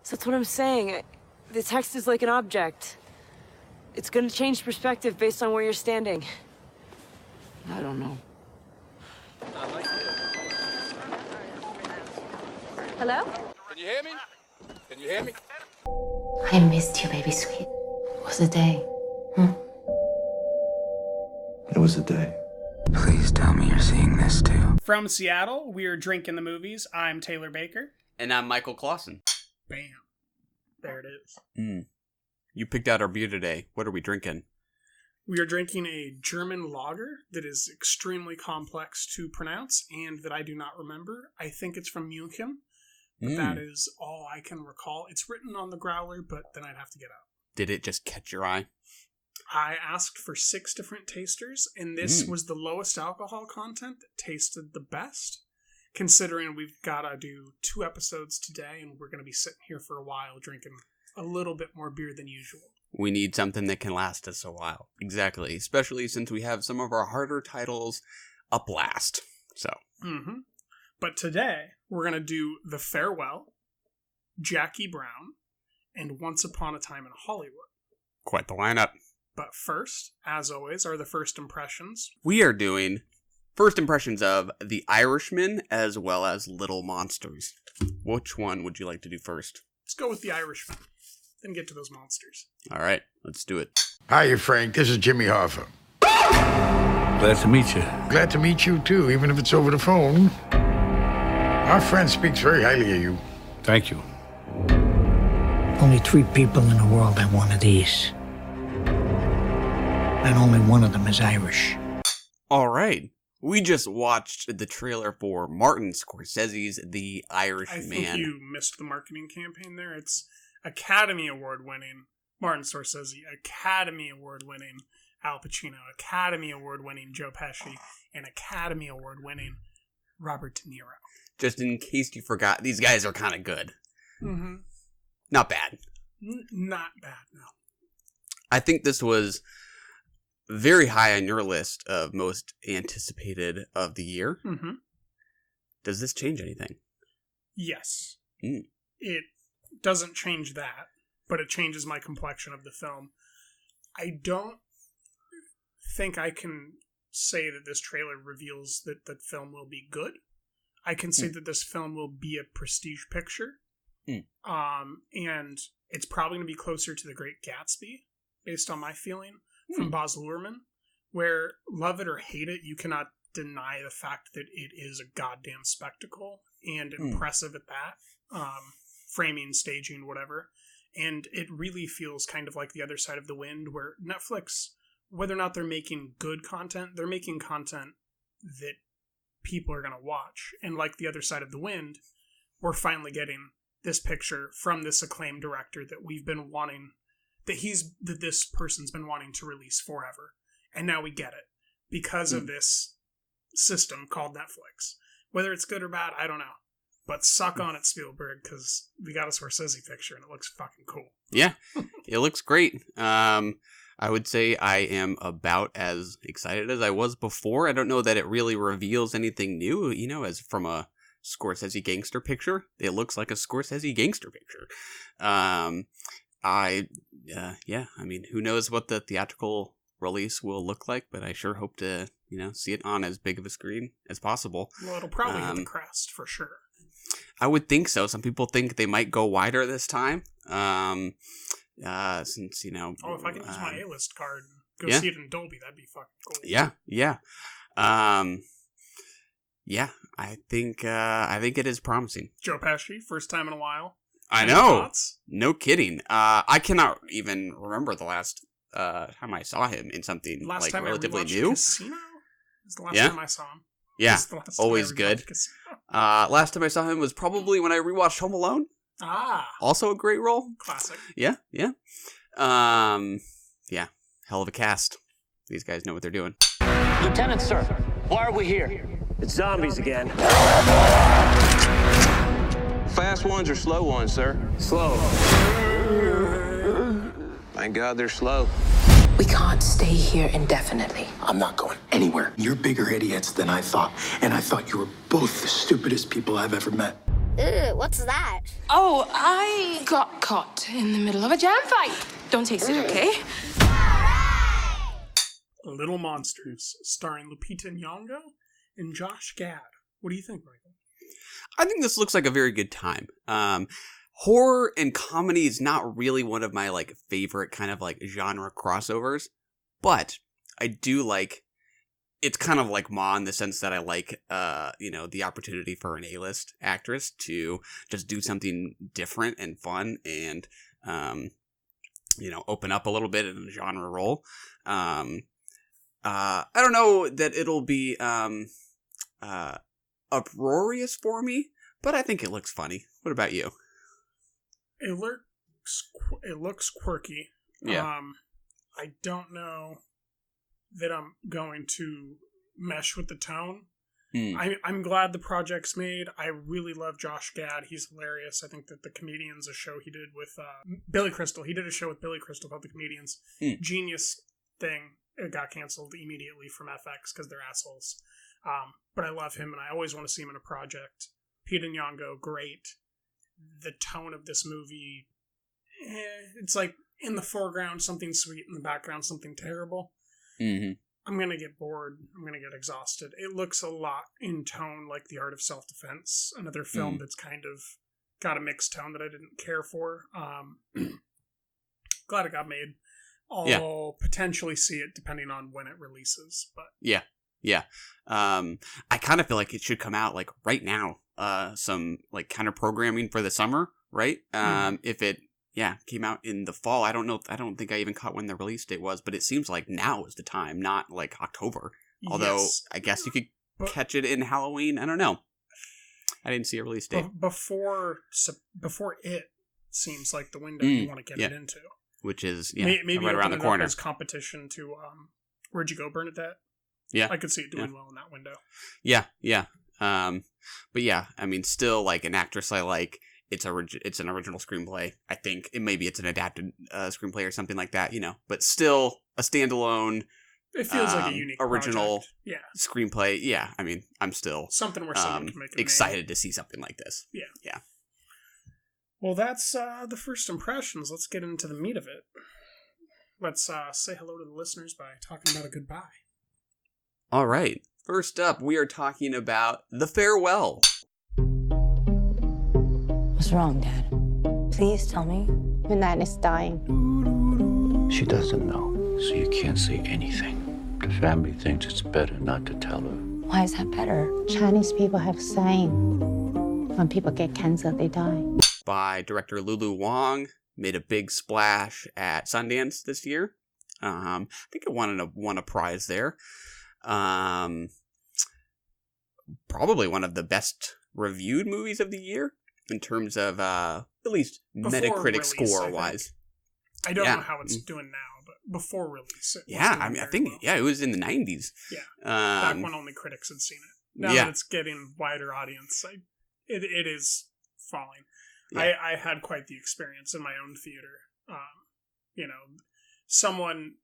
So that's what I'm saying. The text is like an object. It's gonna change perspective based on where you're standing. I don't know. Hello? Can you hear me? Can you hear me? I missed you, baby sweet. It was a day. It was a day. Please tell me you're seeing this too. From Seattle, we're Drinking the Movies. I'm Taylor Baker. And I'm Michael Clausen. Bam. There it is. You picked out our beer today. What are we drinking? We are drinking a German lager that is extremely complex to pronounce and that I do not remember. I think it's from Munich, but that is all I can recall. It's written on the growler, but then I'd have to get out. Did it just catch your eye? I asked for 6 different tasters, and this was the lowest alcohol content that tasted the best, considering we've got to do 2 episodes today, and we're going to be sitting here for a while drinking a little bit more beer than usual. We need something that can last us a while. Exactly. Especially since we have some of our harder titles up last. So. But today, we're going to do The Farewell, Jackie Brown, and Once Upon a Time in Hollywood. Quite the lineup. But first, as always, are the first impressions. We are doing first impressions of The Irishman as well as Little Monsters. Which one would you like to do first? Let's go with The Irishman, then get to those monsters. All right, let's do it. Hiya, Frank. This is Jimmy Hoffa. Glad to meet you. Glad to meet you, too, even if it's over the phone. Our friend speaks very highly of you. Thank you. Only 3 people in the world have one of these. And only one of them is Irish. All right. We just watched the trailer for Martin Scorsese's The Irishman. I think you missed the marketing campaign there. It's Academy Award-winning Martin Scorsese, Academy Award-winning Al Pacino, Academy Award-winning Joe Pesci, and Academy Award-winning Robert De Niro. Just in case you forgot, these guys are kind of good. Mm-hmm. Not bad. Not bad, no. I think this was very high on your list of most anticipated of the year. Mm-hmm. Does this change anything? Yes. It doesn't change that, but it changes my complexion of the film. I don't think I can say that this trailer reveals that the film will be good. I can say that this film will be a prestige picture. And it's probably going to be closer to The Great Gatsby, based on my feeling, from Baz Luhrmann, where love it or hate it, you cannot deny the fact that it is a goddamn spectacle, and impressive at that, framing, staging, whatever. And it really feels kind of like The Other Side of the Wind, where Netflix, whether or not they're making good content, they're making content that people are going to watch. And like The Other Side of the Wind, we're finally getting this picture from this acclaimed director that we've been wanting, that this person's been wanting to release forever. And now we get it because of this system called Netflix. Whether it's good or bad, I don't know. But suck on it, Spielberg, because we got a Scorsese picture and it looks fucking cool. Yeah, it looks great. I would say I am about as excited as I was before. I don't know that it really reveals anything new, as from a Scorsese gangster picture. It looks like a Scorsese gangster picture. Who knows what the theatrical release will look like, but I sure hope to, see it on as big of a screen as possible. Well, it'll probably hit the crest for sure. I would think so. Some people think they might go wider this time. Since, if I could use my A-list card and go see it in Dolby, that'd be fucking cool. Yeah. I think it is promising. Joe Pesci, first time in a while. I know. Thoughts? No kidding. I cannot even remember the last time I saw him in something relatively new. Casino? Is the last time I saw him. Yeah, always good. Last time I saw him was probably when I rewatched Home Alone. Also a great role. Classic. Yeah. Hell of a cast. These guys know what they're doing. Lieutenant, sir, why are we here? It's zombies again. Fast ones or slow ones, sir? Slow. Thank God they're slow. We can't stay here indefinitely. I'm not going anywhere. You're bigger idiots than I thought, and I thought you were both the stupidest people I've ever met. Ew, what's that? Oh, I got caught in the middle of a jam fight. Don't taste it, okay? Little Monsters, starring Lupita Nyong'o and Josh Gad. What do you think, Michael? I think this looks like a very good time. Horror and comedy is not really one of my like favorite kind of like genre crossovers, but I do like. It's kind of like Ma in the sense that I like, the opportunity for an A-list actress to just do something different and fun and, open up a little bit in a genre role. I don't know that it'll be uproarious for me, but I think it looks funny. What about you? It looks quirky. Yeah. I don't know that I'm going to mesh with the tone. I'm glad the project's made. I really love Josh Gad. He's hilarious. I think that The Comedians, a show he did with Billy Crystal. He did a show with Billy Crystal called The Comedians. Genius thing. It got canceled immediately from FX because they're assholes. But I love him, and I always want to see him in a project. Pete Nyong'o, great. The tone of this movie, it's like in the foreground something sweet, in the background something terrible. Mm-hmm. I'm going to get bored. I'm going to get exhausted. It looks a lot in tone like The Art of Self-Defense, another film that's kind of got a mixed tone that I didn't care for. Glad it got made. I'll potentially see it depending on when it releases. But Yeah. I kind of feel like it should come out like right now. Some like kind of programming for the summer, right? If it came out in the fall. I don't know. I don't think I even caught when the release date was, but it seems like now is the time, not like October. Although I guess you could catch it in Halloween. I don't know. I didn't see a release date. Before it seems like the window you want to get it into. Which is maybe right around the corner. As competition to Where'd You Go, Bernadette? Yeah. I could see it doing well in that window. Yeah. But yeah, I mean, still like an actress I like. It's an original screenplay. I think it's an adapted screenplay or something like that, but still a standalone. It feels like a unique original project. screenplay. Yeah, I mean, I'm still something where someone can make it excited to see something like this. Yeah. Well, that's the first impressions. Let's get into the meat of it. Let's say hello to the listeners by talking about a goodbye. All right. First up, we are talking about The Farewell. What's wrong, Dad? Please tell me. Midnight is dying. She doesn't know, so you can't say anything. The family thinks it's better not to tell her. Why is that better? Chinese people have saying, when people get cancer, they die. By director Lulu Wang, made a big splash at Sundance this year. I think it won a prize there. Probably one of the best reviewed movies of the year in terms of at least Metacritic score wise. I don't know how it's doing now, but before release, I think it was in the 90s. Yeah, back when only critics had seen it. Now that it's getting wider audience, it is falling. Yeah. I had quite the experience in my own theater. Someone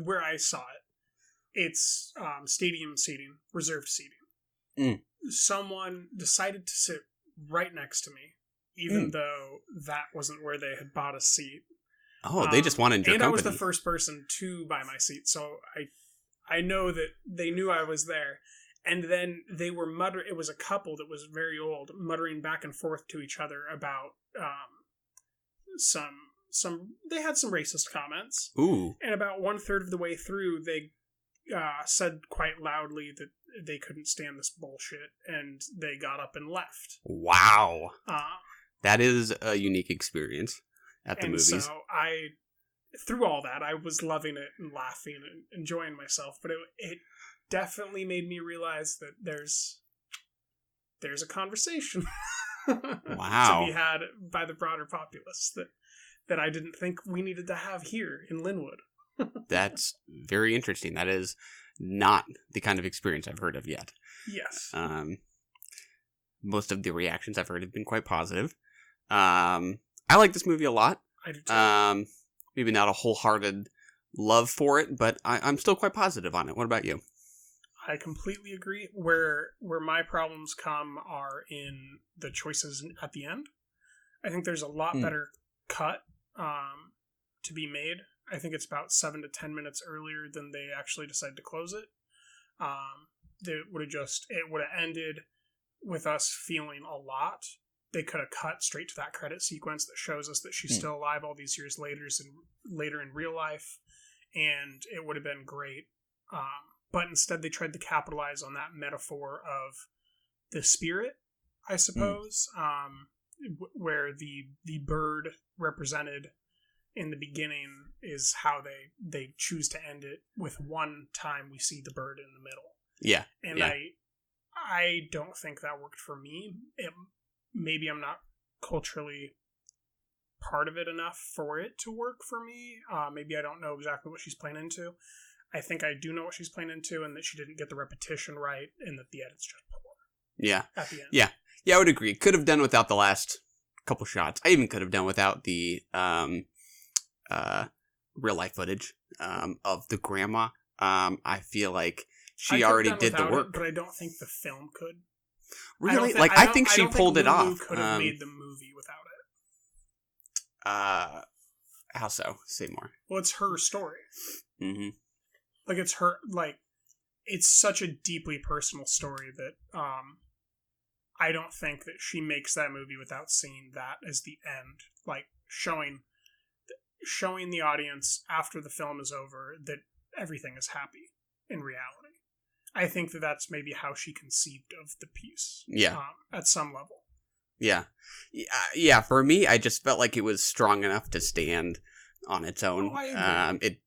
where I saw it, it's stadium seating, reserved seating. Someone decided to sit right next to me, even though that wasn't where they had bought a seat. Oh, they just wanted your company. And I was the first person to buy my seat, so I know that they knew I was there. And then they were muttering, it was a couple that was very old, muttering back and forth to each other about they had some racist comments. Ooh. And about 1/3 of the way through, they said quite loudly that they couldn't stand this bullshit, and they got up and left. Wow. That is a unique experience at the movies. So through all that, I was loving it and laughing and enjoying myself, but it definitely made me realize that there's a conversation wow. to be had by the broader populace that I didn't think we needed to have here in Linwood. That's very interesting. That is not the kind of experience I've heard of yet. Yes. Most of the reactions I've heard have been quite positive. I like this movie a lot. I do too. Maybe not a wholehearted love for it, but I'm still quite positive on it. What about you? I completely agree. Where my problems come are in the choices at the end. I think there's a lot better cut to be made. I think it's about 7 to 10 minutes earlier than they actually decided to close it. It would have ended with us feeling a lot. They could have cut straight to that credit sequence that shows us that she's still alive all these years later in real life, and it would have been great. But instead they tried to capitalize on that metaphor of the spirit, I suppose, where the bird represented in the beginning is how they choose to end it, with one time we see the bird in the middle. Yeah. And I don't think that worked for me. Maybe I'm not culturally part of it enough for it to work for me. Maybe I don't know exactly what she's playing into. I think I do know what she's playing into, and that she didn't get the repetition right, and that the edit's just poor. Yeah. At the end. Yeah. Yeah, I would agree. Could have done without the last couple shots. I even could have done without the real life footage of the grandma. I feel like she already did the work. But I don't think the film could. Really? I think she pulled it off. Could have made the movie without it. How so? Say more. Well, it's her story. Mm-hmm. Like, it's her, like, it's such a deeply personal story that I don't think that she makes that movie without seeing that as the end. Like, showing the audience after the film is over that everything is happy in reality. I think that that's maybe how she conceived of the piece. Yeah. At some level. Yeah. Yeah, for me, I just felt like it was strong enough to stand on its own. Oh, I agree.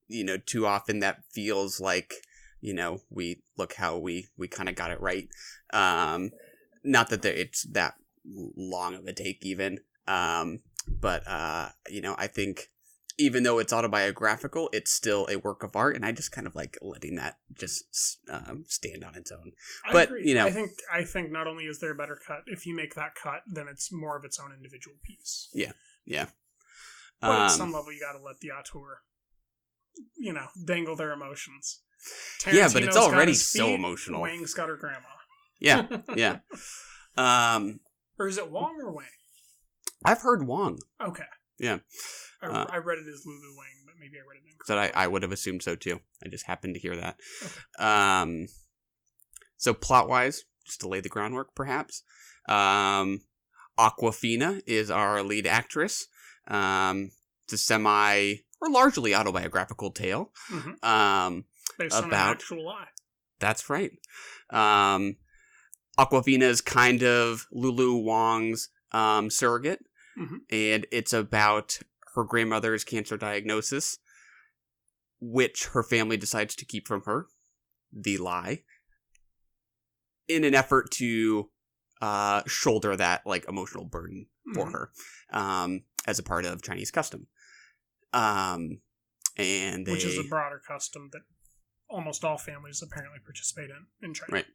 Too often that feels like, we look how we kind of got it right. Not that it's that long of a take even. But I think even though it's autobiographical, it's still a work of art, and I just kind of like letting that just stand on its own. I agree. I think not only is there a better cut, if you make that cut, then it's more of its own individual piece. Yeah, yeah. But at some level, you got to let the auteur, dangle their emotions. Yeah, but it's already so emotional. Wang's got her grandma. Yeah, yeah. Or is it Wong or Wang? I've heard Wong. Okay. Yeah. I read it as Lulu Wang, but maybe I read it incorrectly. That I would have assumed so too. I just happened to hear that. Okay. So plot-wise, just to lay the groundwork, perhaps, Awkwafina is our lead actress. It's a semi or largely autobiographical tale. Mm-hmm. Based on an actual lie. That's right. Awkwafina is kind of Lulu Wang's surrogate, and it's about her grandmother's cancer diagnosis, which her family decides to keep from her, the lie, in an effort to shoulder that emotional burden for her, as a part of Chinese custom. Which is a broader custom that almost all families apparently participate in China. Right.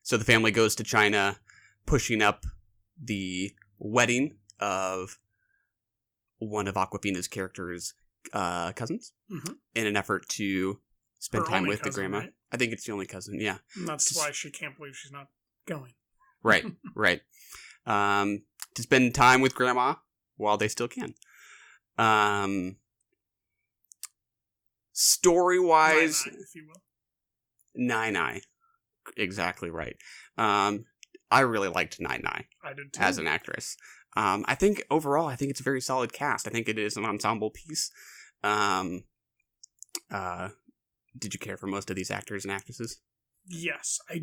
So the family goes to China, pushing up the wedding of one of Awkwafina's character's cousins in an effort to spend time with the grandma. Right? I think it's the only cousin, yeah. And that's why she can't believe she's not going. Right, right. To spend time with grandma while they still can. Story-wise... Nine, if you will. Nine. Exactly right. I really liked Nine. I did too. As an actress. I think overall, it's a very solid cast. I think it is an ensemble piece. Did you care for most of these actors and actresses? Yes. I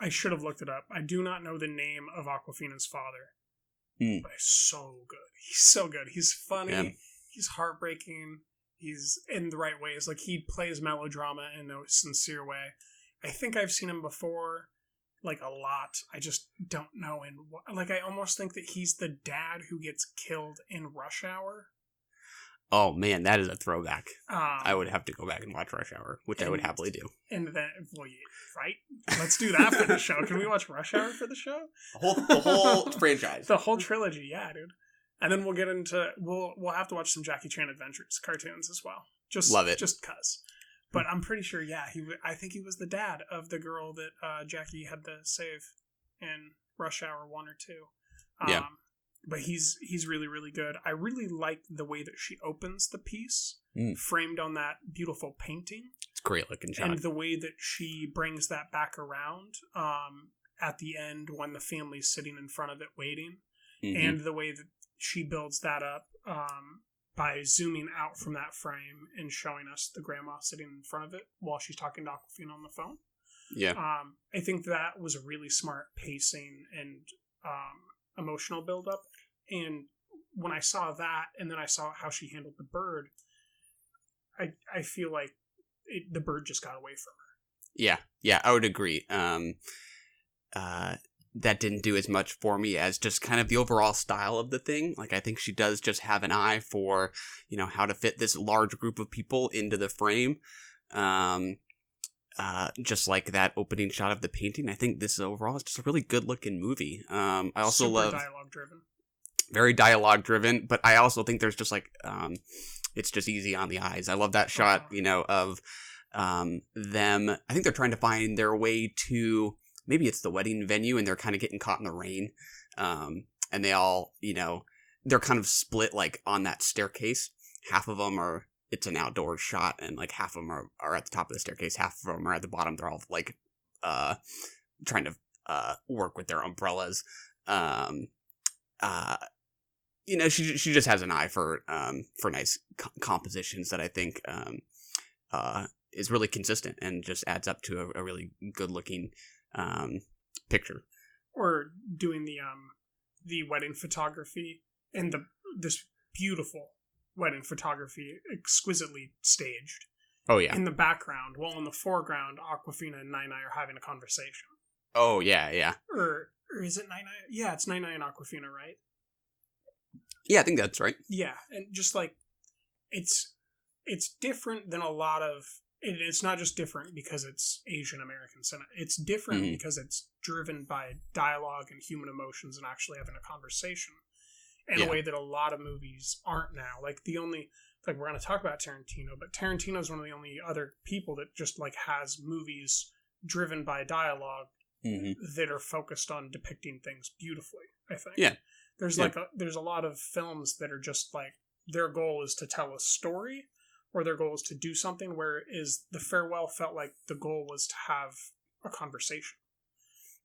should have looked it up. I do not know the name of Awkwafina's father. But he's so good. He's so good. He's funny. Yeah. He's heartbreaking. He's in the right ways. Like, he plays melodrama in a sincere way. I think I've seen him before, a lot. I just don't know. I almost think that he's the dad who gets killed in Rush Hour. Oh, man, that is a throwback. I would have to go back and watch Rush Hour, which I would happily do. And then, right? Let's do that for the show. Can we watch Rush Hour for the show? The whole franchise. The whole trilogy, yeah, dude. And then we'll get into... We'll have to watch some Jackie Chan Adventures cartoons as well. Love it. Just 'cause. But I'm pretty sure, yeah, I think he was the dad of the girl that Jackie had to save in Rush Hour 1 or 2. Yeah. But he's really, really good. I really like the way that she opens the piece, framed on that beautiful painting. It's a great looking shot. And the way that she brings that back around at the end when the family's sitting in front of it waiting. Mm-hmm. And the way that she builds that up by zooming out from that frame and showing us the grandma sitting in front of it while she's talking to Aquafina on the phone. Yeah. I think that was a really smart pacing and emotional buildup. And when I saw that, and then I saw how she handled the bird, I feel like the bird just got away from her. Yeah, I would agree. That didn't do as much for me as just kind of the overall style of the thing. Like, I think she does just have an eye for, how to fit this large group of people into the frame. Just like that opening shot of the painting. I think this overall is just a really good looking movie. I also love dialogue driven. Very dialogue driven, but I also think there's just like, it's just easy on the eyes. I love that shot, of them. I think they're trying to find their way to, maybe it's the wedding venue, and they're kind of getting caught in the rain. And they all, they're kind of split like on that staircase. Half of them it's an outdoor shot, and like half of them are at the top of the staircase. Half of them are at the bottom. They're all like trying to work with their umbrellas. She just has an eye for nice compositions that I think is really consistent and just adds up to a really good looking picture. Or doing the wedding photography and this beautiful wedding photography, exquisitely staged. Oh yeah. In the background, while in the foreground, Aquafina and Nai are having a conversation. Oh yeah. Or is it Nai? Yeah, it's Nai and Aquafina, right? Yeah, I think that's right. Yeah, and just like it's different than a lot of. It's not just different because it's Asian American cinema. It's different because it's driven by dialogue and human emotions and actually having a conversation in a way that a lot of movies aren't now. Like we're going to talk about Tarantino, but Tarantino is one of the only other people that just like has movies driven by dialogue that are focused on depicting things beautifully, I think. Yeah. There's there's a lot of films that are just like their goal is to tell a story or their goal is to do something, whereas The Farewell felt like the goal was to have a conversation.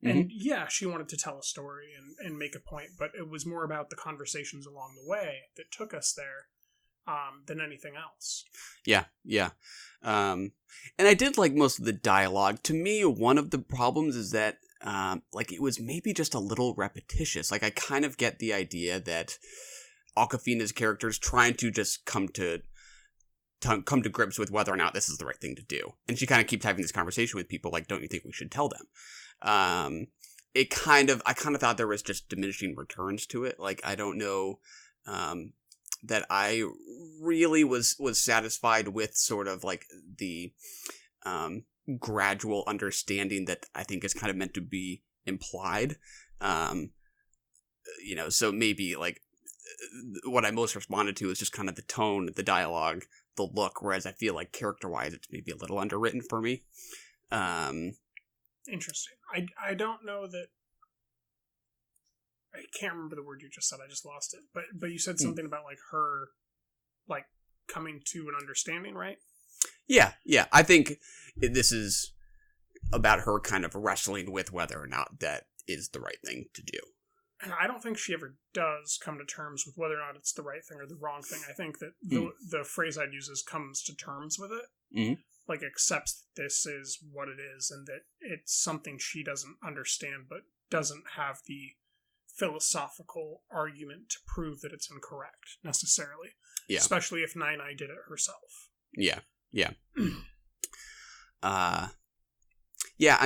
And yeah, she wanted to tell a story and make a point, but it was more about the conversations along the way that took us there than anything else. Yeah. And I did like most of the dialogue. To me, one of the problems is that it was maybe just a little repetitious. Like, I kind of get the idea that Awkwafina's character is trying to just come to grips with whether or not this is the right thing to do. And she kind of keeps having this conversation with people like, don't you think we should tell them? I kind of thought there was just diminishing returns to it. Like, I don't know that I really was satisfied with sort of like the gradual understanding that I think is kind of meant to be implied. So maybe like what I most responded to is just kind of the tone, the dialogue, the look, whereas I feel like character-wise it's maybe a little underwritten for me. Interesting. I don't know that. I can't remember the word you just said. I just lost it. But you said something about like her, like coming to an understanding, right? Yeah. I think this is about her kind of wrestling with whether or not that is the right thing to do. And I don't think she ever does come to terms with whether or not it's the right thing or the wrong thing. I think that the phrase I'd use is comes to terms with it. Mm-hmm. Like accepts that this is what it is and that it's something she doesn't understand but doesn't have the philosophical argument to prove that it's incorrect necessarily. Yeah. Especially if Nai did it herself. Yeah. I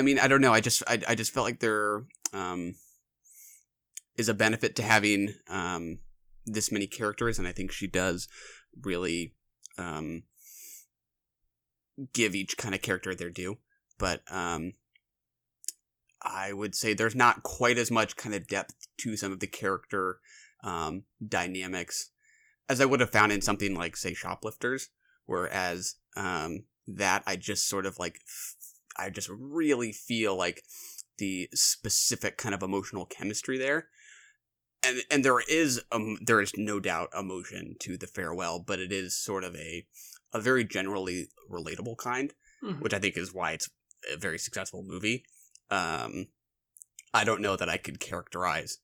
mean, I don't know. I just felt like there is a benefit to having this many characters, and I think she does really give each kind of character their due. But I would say there's not quite as much kind of depth to some of the character dynamics as I would have found in something like, say, Shoplifters, whereas that, I just sort of like, I just really feel like the specific kind of emotional chemistry there. And there is no doubt emotion to The Farewell, but it is sort of a very generally relatable kind, which I think is why it's a very successful movie. I don't know that I could characterize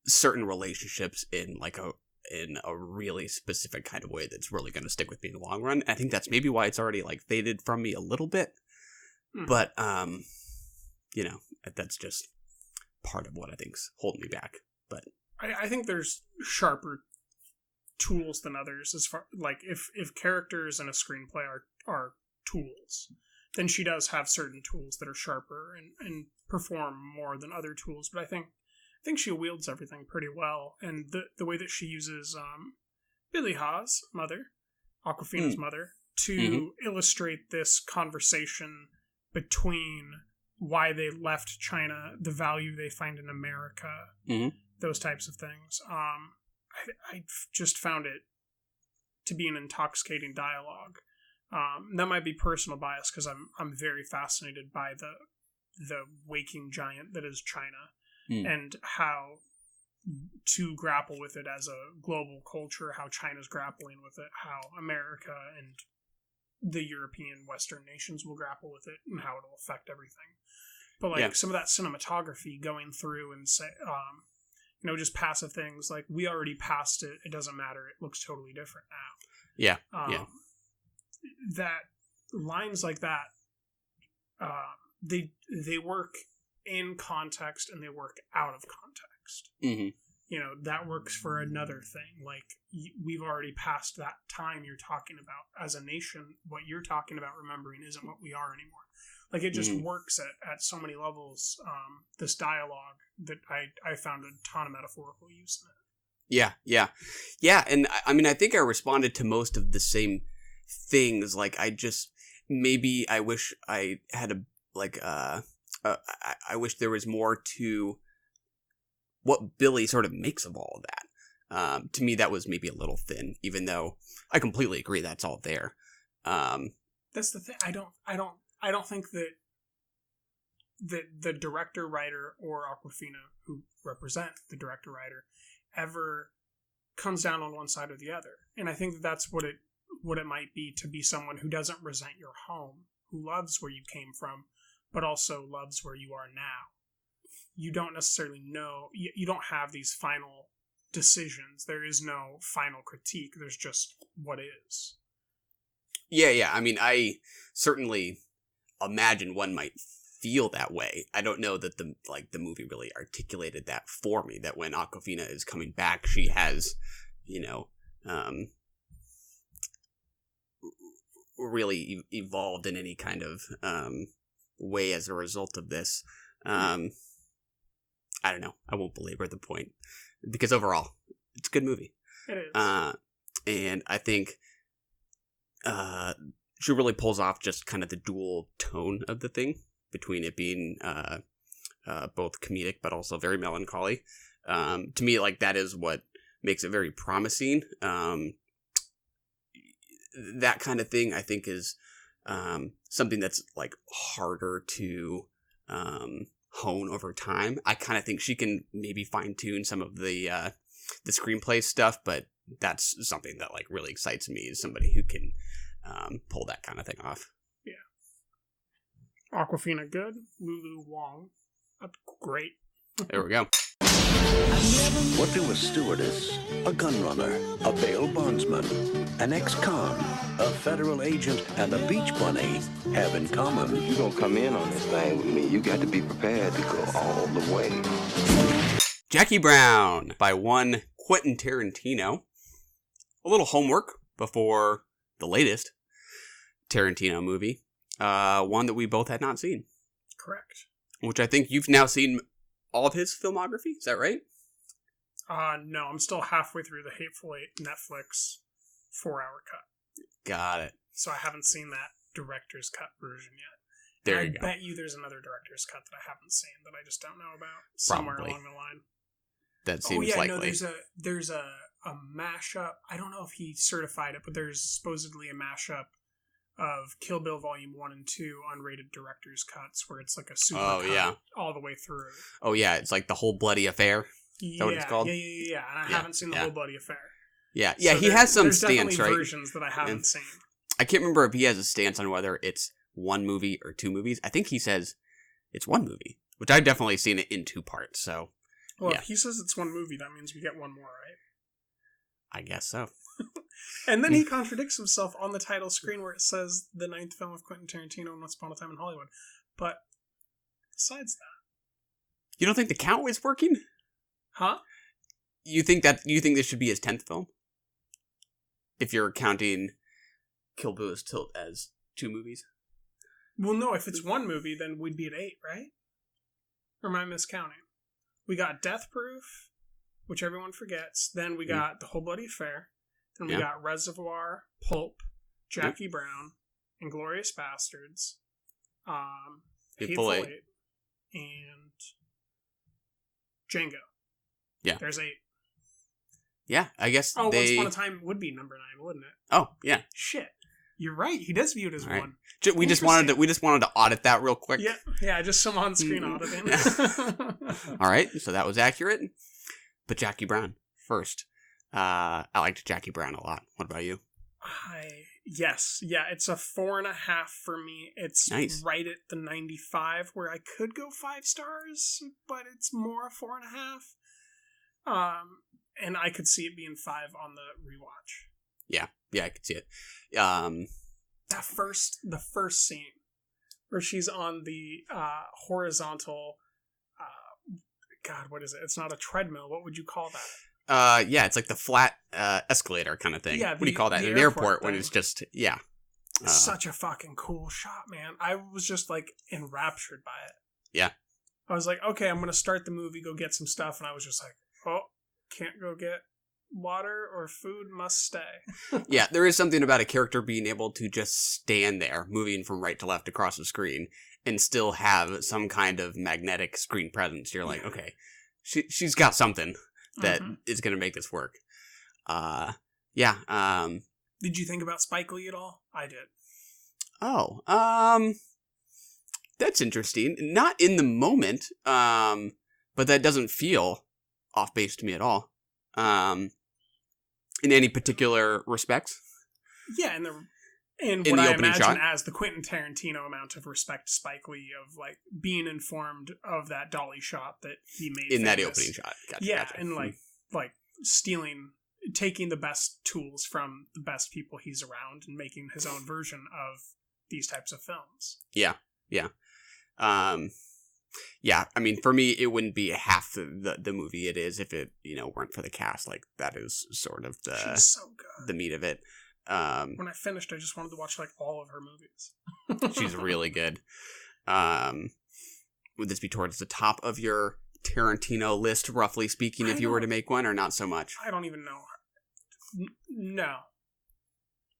certain relationships in a really specific kind of way that's really going to stick with me in the long run. I think that's maybe why it's already like faded from me a little bit, but you know, that's just part of what I think's holding me back. But I think there's sharper tools than others, as far like if characters in a screenplay are tools, then she does have certain tools that are sharper and perform more than other tools. But I think she wields everything pretty well, and the way that she uses Billie Ha's mother, Awkwafina's mother, to illustrate this conversation between why they left China, the value they find in America, those types of things. I just found it to be an intoxicating dialogue. That might be personal bias because I'm very fascinated by the waking giant that is China, and how to grapple with it as a global culture, how China's grappling with it, how America and the European Western nations will grapple with it, and how it'll affect everything. But like some of that cinematography going through and say, just passive things like, we already passed it, it doesn't matter, it looks totally different now. That lines like that, they work in context and they work out of context. That works for another thing. Like, we've already passed that time you're talking about. As a nation, what you're talking about remembering isn't what we are anymore. Like, it just works at so many levels. This dialogue that I found a ton of metaphorical use in it. Yeah. And I mean, I think I responded to most of the same things. Like, I wish I had I wish there was more to what Billy sort of makes of all of that. To me, that was maybe a little thin, even though I completely agree that's all there. That's the thing. I don't think that the director-writer or Awkwafina, who represent the director-writer, ever comes down on one side or the other. And I think that's what it might be to be someone who doesn't resent your home, who loves where you came from, but also loves where you are now. You don't necessarily know, you don't have these final decisions. There is no final critique. There's just what is. Yeah. I mean, I certainly imagine one might feel that way. I don't know that the movie really articulated that for me, that when Awkwafina is coming back, she has, really evolved in any kind of way as a result of this. I don't know. I won't belabor the point, because overall, it's a good movie. It is. And I think she really pulls off just kind of the dual tone of the thing, between it being both comedic but also very melancholy. To me, like, that is what makes it very promising. That kind of thing, I think, is something that's like harder to hone over time. I kind of think she can maybe fine tune some of the screenplay stuff, but that's something that like really excites me, is somebody who can pull that kind of thing off. Yeah. Awkwafina good, Lulu Wong great. There we go. What do a stewardess, a gun runner, a bail bondsman, an ex-con, a federal agent, and a beach bunny have in common? If you're gonna come in on this thing with me, you got to be prepared to go all the way. Jackie Brown by one Quentin Tarantino. A little homework before the latest Tarantino movie. One that we both had not seen. Correct. Which I think you've now seen all of his filmography. Is that right? No, I'm still halfway through the Hateful Eight Netflix 4-hour cut. Got it. So I haven't seen that director's cut version yet. There you go. I bet you there's another director's cut that I haven't seen that I just don't know about somewhere Probably. along the line. That seems likely. No, there's a a mashup. I don't know if he certified it, but there's supposedly a mashup of Kill Bill Volume 1 and 2 unrated director's cuts where it's like a super cut all the way through. Oh, yeah. It's like the whole bloody affair. Is that what it's called? Yeah. And I haven't seen the whole bloody affair. Yeah. Yeah, so he has some there's stance, definitely right? versions that I haven't seen. I can't remember if he has a stance on whether it's one movie or two movies. I think he says it's one movie, which I've definitely seen it in two parts. So, well, if he says it's one movie, that means we get one more, right? I guess so. And then he contradicts himself on the title screen where it says the 9th film of Quentin Tarantino and Once Upon a Time in Hollywood. But besides that, you don't think the count is working? Huh? You think this should be his 10th film? If you're counting Kill Bill as two movies? Well, no, if it's one movie, then we'd be at 8, right? Or am I miscounting? We got Death Proof, which everyone forgets. Then we got The Whole Bloody Affair. Then we got Reservoir, Pulp, Jackie Brown, Inglourious Bastards, Hateful Eight, and Django. Yeah. There's 8. Yeah, I guess Once Upon a Time would be number 9, wouldn't it? Oh, yeah. Shit. You're right. He does view it as right. one. We just wanted to audit that real quick. Yeah, just some on-screen auditing. All right, so that was accurate. But Jackie Brown first. I liked Jackie Brown a lot. What about you? Yes. Yeah, it's a 4.5 for me. It's nice. Right at the 95 where I could go 5 stars, but it's more a 4.5. And I could see it being 5 on the rewatch. Yeah, I could see it. The first scene where she's on the horizontal. God, what is it? It's not a treadmill. What would you call that? Yeah, it's like the flat escalator kind of thing. Yeah, what do you call that? In an airport when it's just It's such a fucking cool shot, man. I was just like enraptured by it. Yeah. I was like, okay, I'm gonna start the movie, go get some stuff, and I was just like, oh, can't go get water or food, must stay. Yeah, there is something about a character being able to just stand there, moving from right to left across the screen, and still have some kind of magnetic screen presence. You're like, okay, she's got something that is going to make this work. Did you think about Spike Lee at all? I did. Oh, that's interesting. Not in the moment, but that doesn't feel off base to me at all. In any particular respects? Yeah, in what I imagine as the Quentin Tarantino amount of respect to Spike Lee of like being informed of that dolly shot that he made in famous. That opening shot. Gotcha. And like taking the best tools from the best people he's around and making his own version of these types of films. Yeah. Yeah, I mean, for me, it wouldn't be half the movie it is if it, weren't for the cast. Like, that is sort of She's so good. The meat of it. When I finished, I just wanted to watch, like, all of her movies. She's really good. Would this be towards the top of your Tarantino list, roughly speaking, if you were to make one, or not so much? I don't even know. No.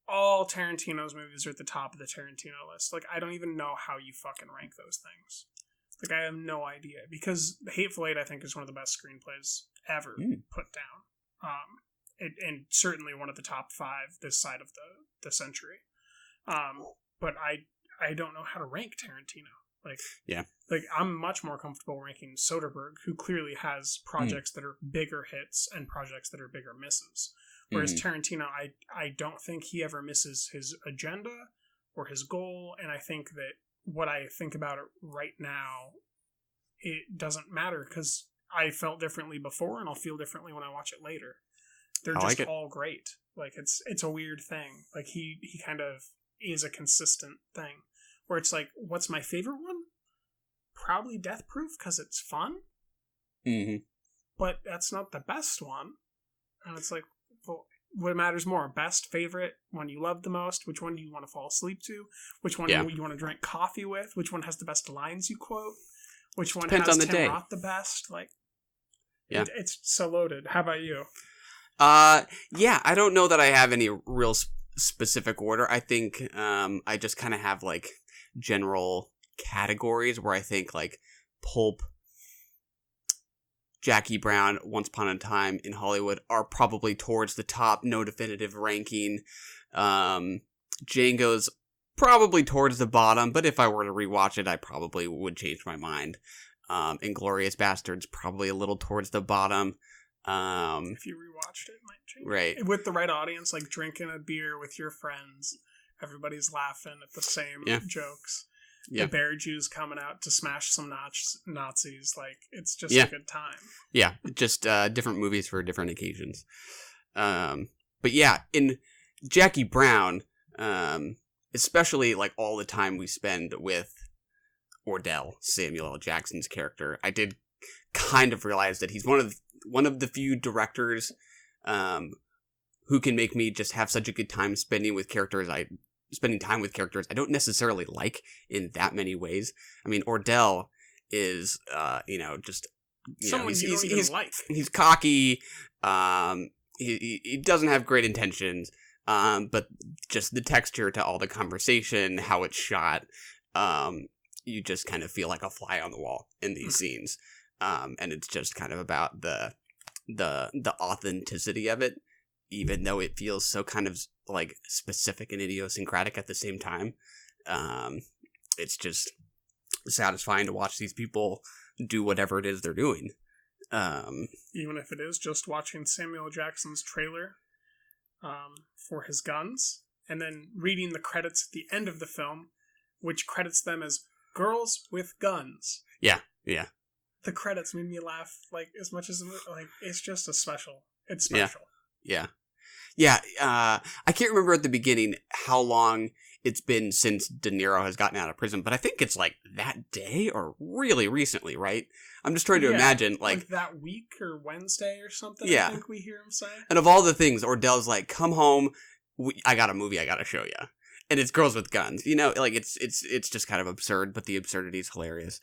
All Tarantino's movies are at the top of the Tarantino list. Like, I don't even know how you fucking rank those things. Like, I have no idea. Because The Hateful Eight, I think, is one of the best screenplays ever put down. And certainly one of the top 5 this side of the century. But I don't know how to rank Tarantino. Like, I'm much more comfortable ranking Soderbergh, who clearly has projects that are bigger hits and projects that are bigger misses. Whereas Tarantino, I don't think he ever misses his agenda or his goal, and I think that what I think about it right now, it doesn't matter, because I felt differently before, and I'll feel differently when I watch it later. They're just all great. Like, it's a weird thing. Like, he kind of is a consistent thing. Where it's like, what's my favorite one? Probably Death Proof, because it's fun. Mm-hmm. But that's not the best one. And it's like, well, what matters more? Best, favorite, one you love the most? Which one do you want to fall asleep to? Which one do you want to drink coffee with? Which one has the best lines you quote? Which one Depends has on the Tim day. Roth the best? Like, it's so loaded. How about you? Yeah, I don't know that I have any real specific order. I think I just kind of have like general categories where I think like Pulp Jackie Brown, Once Upon a Time in Hollywood are probably towards the top, no definitive ranking. Django's probably towards the bottom, but if I were to rewatch it, I probably would change my mind. Inglourious Bastards probably a little towards the bottom. If you rewatched it, it might change. Right. With the right audience, like drinking a beer with your friends, everybody's laughing at the same jokes. Yeah. The bear Jews coming out to smash some Nazis. Like, it's just Yeah. a good time. Yeah, just different movies for different occasions. But yeah, in Jackie Brown, especially like all the time we spend with Ordell, Samuel L. Jackson's character, I did kind of realize that he's one of the few directors who can make me just have such a good time spending time with characters I don't necessarily like in that many ways. I mean, Ordell is, just someone you don't even like. He's cocky. He doesn't have great intentions. But just the texture to all the conversation, how it's shot, you just kind of feel like a fly on the wall in these scenes. And it's just kind of about the authenticity of it, even though it feels so kind of like specific and idiosyncratic at the same time. It's just satisfying to watch these people do whatever it is they're doing. Even if it is just watching Samuel Jackson's trailer for his guns, and then reading the credits at the end of the film, which credits them as girls with guns. Yeah. The credits made me laugh like as much as like it's just it's special. Yeah. I can't remember at the beginning how long it's been since De Niro has gotten out of prison, but I think it's like that day or really recently, right? I'm just trying to imagine like that week or Wednesday or something. Yeah. I think we hear him say. And of all the things, Ordell's like, "Come home, I got a movie I got to show you," and it's girls with guns. Like it's just kind of absurd, but the absurdity is hilarious.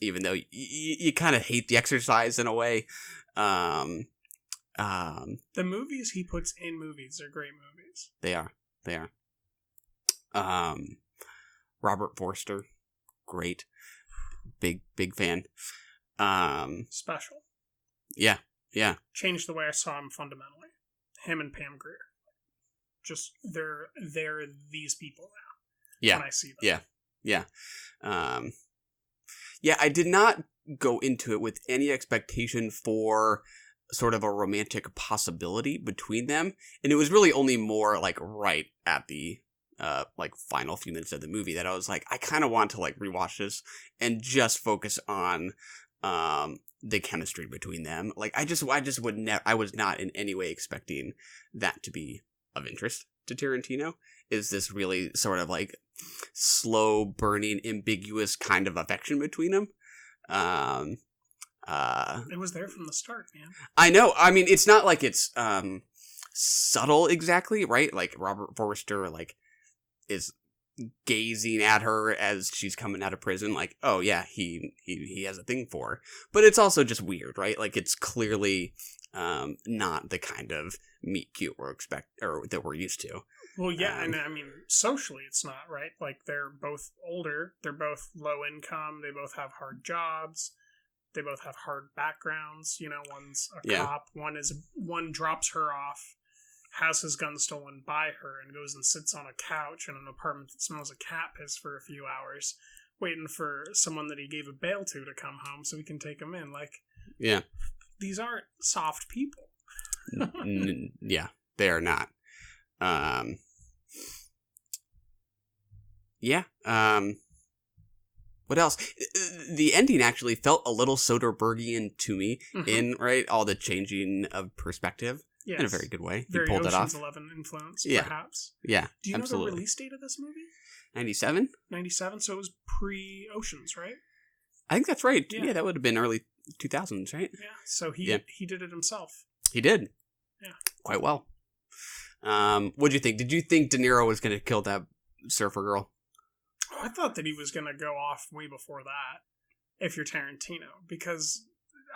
Even though you kind of hate the exercise in a way. The movies he puts in movies are great movies. They are. Robert Forster, great, big fan. Special. Yeah. Changed the way I saw him fundamentally. Him and Pam Grier. Just they're these people now. Yeah. When I see them. Yeah. I did not go into it with any expectation for sort of a romantic possibility between them, and it was really only more like right at the final few minutes of the movie that I was like, I kind of want to like rewatch this and just focus on the chemistry between them. Like I was not in any way expecting that to be of interest to Tarantino. Is this really sort of like slow burning, ambiguous kind of affection between them? It was there from the start, man. I know. I mean, it's not like it's subtle exactly, right? Like Robert Forster like is gazing at her as she's coming out of prison, like, oh yeah, he has a thing for her. But it's also just weird, right? Like it's clearly not the kind of meet cute that we're used to. Well, yeah, and I mean, socially it's not, right? Like they're both older, they're both low income, they both have hard jobs. They both have hard backgrounds. One's a cop. One drops her off, has his gun stolen by her, and goes and sits on a couch in an apartment that smells of cat piss for a few hours, waiting for someone that he gave a bail to come home so he can take him in. Like, yeah, these aren't soft people. Yeah, they are not. What else? The ending actually felt a little Soderberghian to me, in all the changing of perspective in a very good way. Very he pulled it off. Ocean's 11 influence, yeah. perhaps. Yeah, do you absolutely. know the release date of this movie? 97? 97, so it was pre-Oceans, right? I think that's right. Yeah, that would have been early 2000s, right? Yeah, so he did it himself. He did. Yeah. Quite well. What'd you think? Did you think De Niro was going to kill that surfer girl? I thought that he was going to go off way before that, if you're Tarantino, because,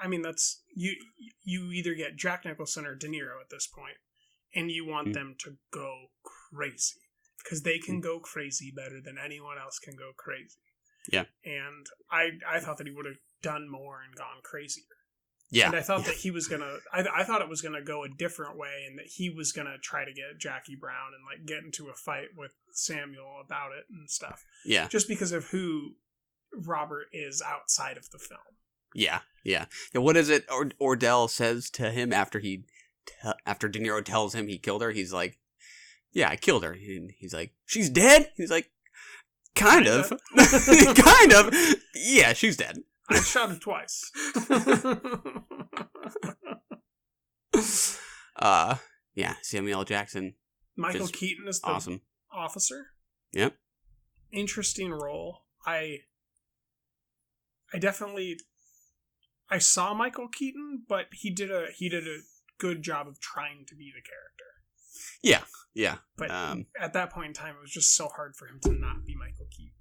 I mean, that's, you either get Jack Nicholson or De Niro at this point, and you want them to go crazy, because they can go crazy better than anyone else can go crazy. Yeah. And I thought that he would have done more and gone crazier. Yeah. And I thought that he was going to... I thought it was going to go a different way, and that he was going to try to get Jackie Brown and like get into a fight with Samuel about it and stuff. Yeah. Just because of who Robert is outside of the film. Yeah. What is it Ordell says to him after after De Niro tells him he killed her? He's like, yeah, I killed her. And he's like, she's dead? He's like, kind of. Kind of. Yeah, she's dead. I shot her twice. Yeah, Samuel L. Jackson. Michael Keaton is the awesome officer. Yep. Interesting role. I definitely saw Michael Keaton, but he did a good job of trying to be the character. Yeah. But at that point in time, it was just so hard for him to not be Michael Keaton.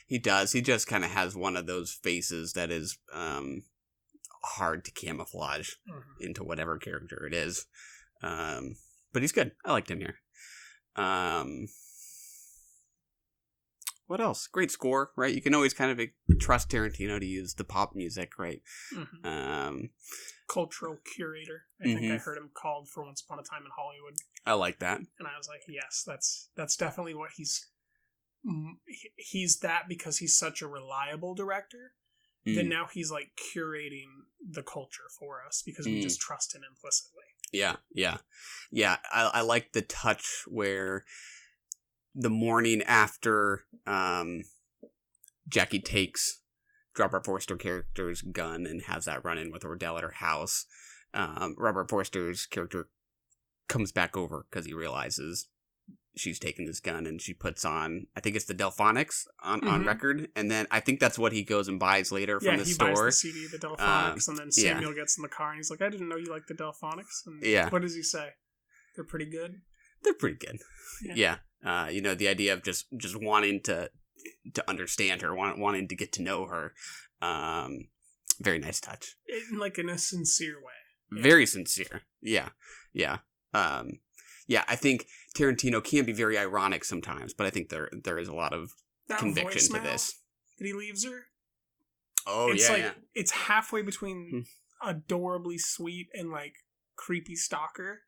He does. He just kind of has one of those faces that is hard to camouflage into whatever character it is. But he's good. I liked him here. What else? Great score, right? You can always kind of trust Tarantino to use the pop music, right? Cultural curator. I think I heard him called for Once Upon a Time in Hollywood. I like that. And I was like, yes, that's definitely what he's that, because he's such a reliable director. Then now he's like curating the culture for us because we just trust him implicitly. Yeah. I like the touch where the morning after Jackie takes Robert Forster character's gun and has that run-in with Ordell at her house, Robert Forster's character comes back over because he realizes she's taken this gun, and she puts on, I think it's the Delphonics on record, and then I think that's what he goes and buys later from the store. Yeah, he buys the CD, the Delphonics, and then Samuel gets in the car, and he's like, I didn't know you liked the Delphonics. And what does he say? They're pretty good? They're pretty good. Yeah. The idea of just wanting to understand her, wanting to get to know her. Very nice touch. In a sincere way. Yeah. Very sincere. Yeah. I think Tarantino can be very ironic sometimes, but I think there is a lot of conviction to this. That he leaves her? Oh, It's halfway between adorably sweet and, creepy stalker.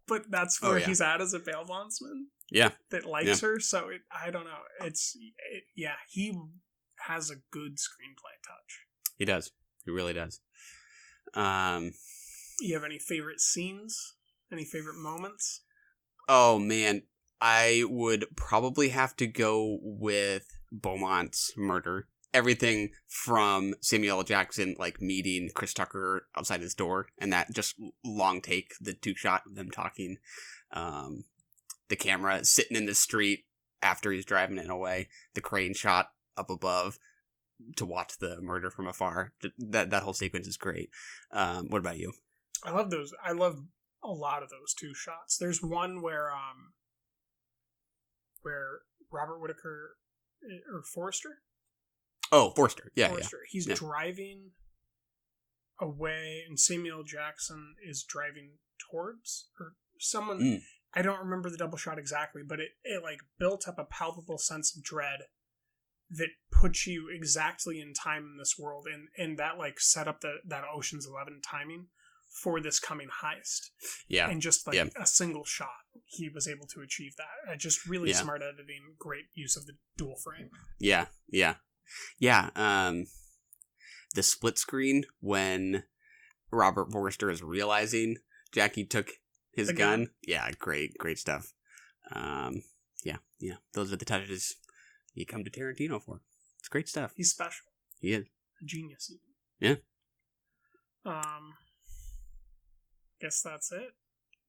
But that's where he's at as a bail bondsman. Yeah. That likes her, so I don't know. He has a good screenplay touch. He does. He really does. You have any favorite scenes? Any favorite moments? Oh, man. I would probably have to go with Beaumont's murder. Everything from Samuel L. Jackson, meeting Chris Tucker outside his door, and that just long take, the two shot of them talking. The camera sitting in the street after he's driving it away. The crane shot up above to watch the murder from afar. That whole sequence is great. What about you? I love those. I love a lot of those two shots. There's one where Robert Whittaker or Forster. Oh, Forster. Yeah, Forster. Yeah. He's driving away, and Samuel Jackson is driving towards or someone. I don't remember the double shot exactly, but it built up a palpable sense of dread that puts you exactly in time in this world, and that set up that Ocean's 11 timing for this coming heist. Yeah. And just a single shot, he was able to achieve that. Just really smart editing, great use of the dual frame. Yeah. The split screen when Robert Forster is realizing Jackie took his gun. Yeah, great stuff. Yeah. Those are the touches you come to Tarantino for. It's great stuff. He's special. He is. A genius. Yeah. Guess that's it.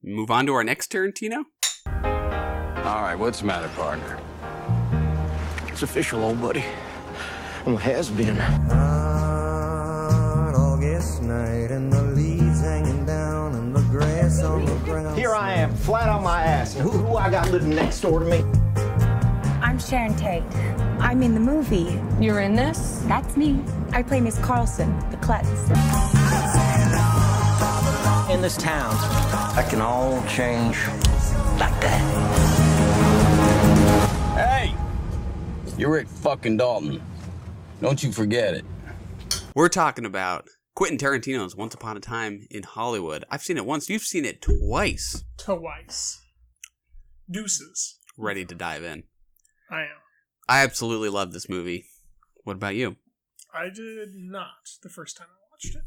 Move on to our next Tarantino. All right, what's the matter, partner? It's official, old buddy. Well, has been. August night and the leaves hanging down and the grass on the ground. Here I am, flat on my ass. Who I got living next door to me? I'm Sharon Tate. I'm in the movie. You're in this? That's me. I play Miss Carlson, the klutz. In this town, that can all change like that. Hey! You're Rick fucking Dalton. Don't you forget it. We're talking about Quentin Tarantino's Once Upon a Time in Hollywood. I've seen it once. You've seen it twice. Twice. Deuces. Ready to dive in. I am. I absolutely love this movie. What about you? I did not the first time I watched it.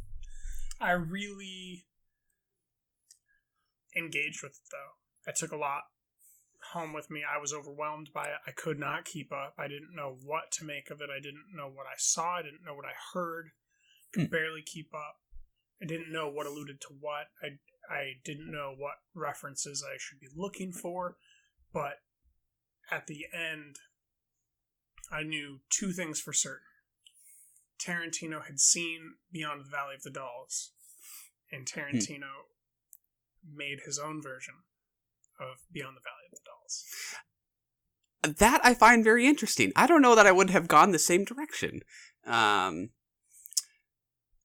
I really engaged with it, though. I took a lot home with me. I was overwhelmed by it. I could not keep up. I didn't know what to make of it. I didn't know what I saw. I didn't know what I heard. Could barely keep up. I didn't know what alluded to what. I didn't know what references I should be looking for. But at the end, I knew two things for certain. Tarantino had seen Beyond the Valley of the Dolls, and Tarantino made his own version of Beyond the Valley of the Dolls. That I find very interesting. I don't know that I would have gone the same direction.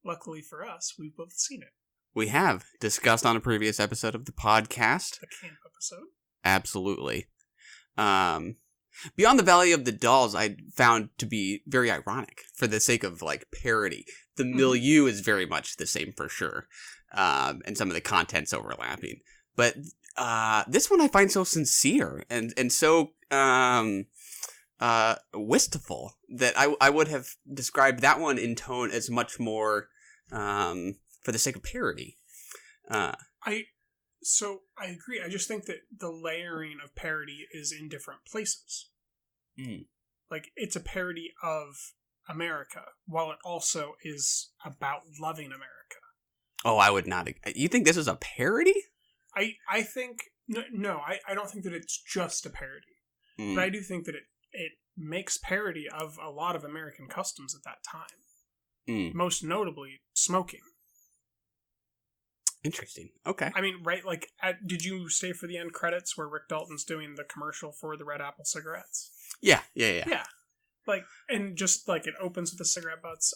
Luckily for us, we've both seen it. We have discussed on a previous episode of the podcast. The camp episode. Absolutely. Beyond the Valley of the Dolls, I found to be very ironic for the sake of like parody. The milieu is very much the same for sure, and some of the content's overlapping. But this one I find so sincere and so wistful that I would have described that one in tone as much more for the sake of parody. So I agree. I just think that the layering of parody is in different places. Like, it's a parody of America, while it also is about loving America. Oh, I would not. You think this is a parody? I think... No, I don't think that it's just a parody. But I do think that it makes parody of a lot of American customs at that time. Most notably, smoking. Interesting. Okay. I mean, right, like, did you stay for the end credits where Rick Dalton's doing the commercial for the Red Apple cigarettes? Yeah. Like, and just, like, it opens with the cigarette butts.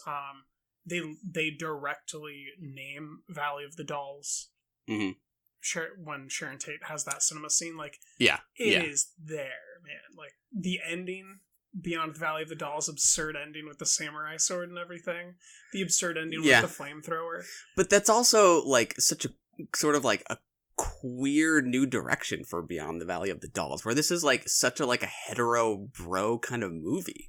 They directly name Valley of the Dolls. When Sharon Tate has that cinema scene, like, it is there, man. Like, the ending... Beyond the Valley of the Dolls, absurd ending with the samurai sword and everything. The absurd ending with the flamethrower. But that's also like such a sort of like a queer new direction for Beyond the Valley of the Dolls, where this is like such a like a hetero bro kind of movie.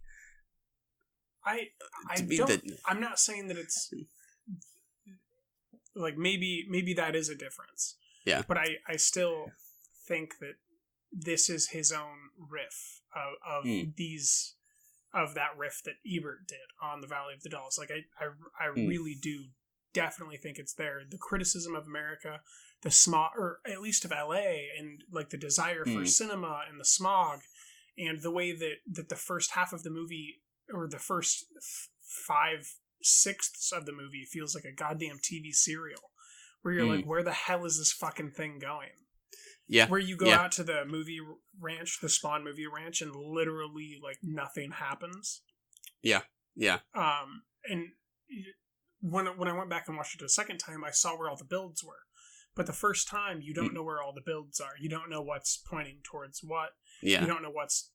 I'm not saying that it's like maybe that is a difference. Yeah. But I still think that this is his own riff of that riff that Ebert did on the Valley of the Dolls. Like I really do definitely think it's there. The criticism of America, the smog, or at least of LA, and like the desire for cinema and the smog, and the way that the first half of the movie, or the first 5/6 of the movie, feels like a goddamn TV serial, where you're like, where the hell is this fucking thing going? Yeah. Where you go out to the movie ranch, the Spawn movie ranch, and literally, like, nothing happens. Yeah. And when I went back and watched it a second time, I saw where all the builds were. But the first time, you don't know where all the builds are. You don't know what's pointing towards what. Yeah. You don't know what's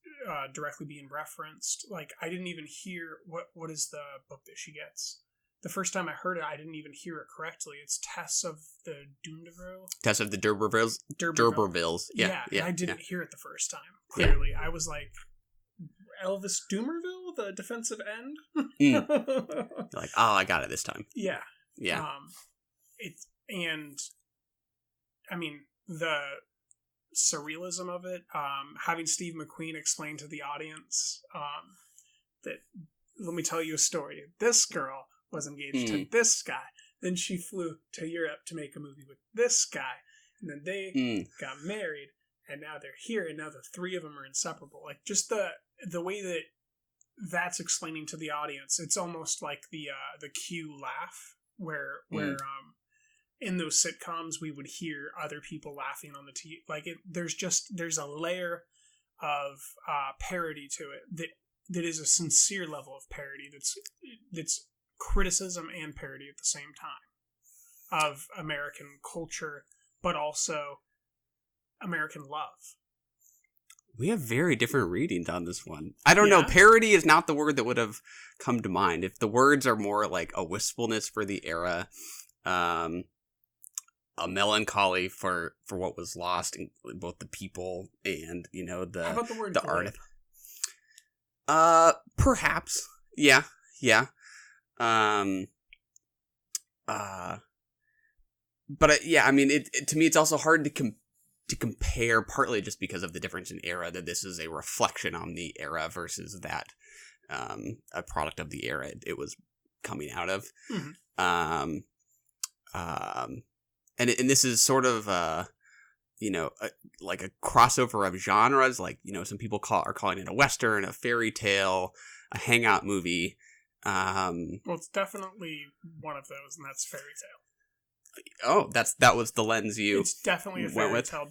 directly being referenced. Like, I didn't even hear... What is the book that she gets? The first time I heard it, I didn't even hear it correctly. It's Tess of the Dunderville? Tess of the D'Urbervilles? D'Urbervilles. Yeah. I didn't hear it the first time, clearly. Yeah. I was like, Elvis Doomerville, the defensive end? You're like, oh, I got it this time. Yeah. And, I mean, the surrealism of it, having Steve McQueen explain to the audience that, let me tell you a story. This girl was engaged to this guy. Then she flew to Europe to make a movie with this guy. And then they got married. And now they're here. And now the three of them are inseparable. Like, just the way that that's explaining to the audience. It's almost like the Q laugh. Where in those sitcoms we would hear other people laughing on the TV. Like, there's a layer of parody to it that is a sincere level of parody. That's criticism and parody at the same time of American culture, but also American love. We have very different readings on this one. I don't know. Parody is not the word that would have come to mind. If the words are more like a wistfulness for the era, a melancholy for what was lost in both the people and, you know, the How about the word art. Perhaps. Yeah. But yeah, I mean, it to me, it's also hard to compare, partly just because of the difference in era, that this is a reflection on the era versus that a product of the era it was coming out of. Mm-hmm. And this is sort of like a crossover of genres. Like, you know, some people are calling it a Western, a fairy tale, a hangout movie. Well, it's definitely one of those, and that's fairy tale. Oh, that was the lens you. It's definitely a fairy tale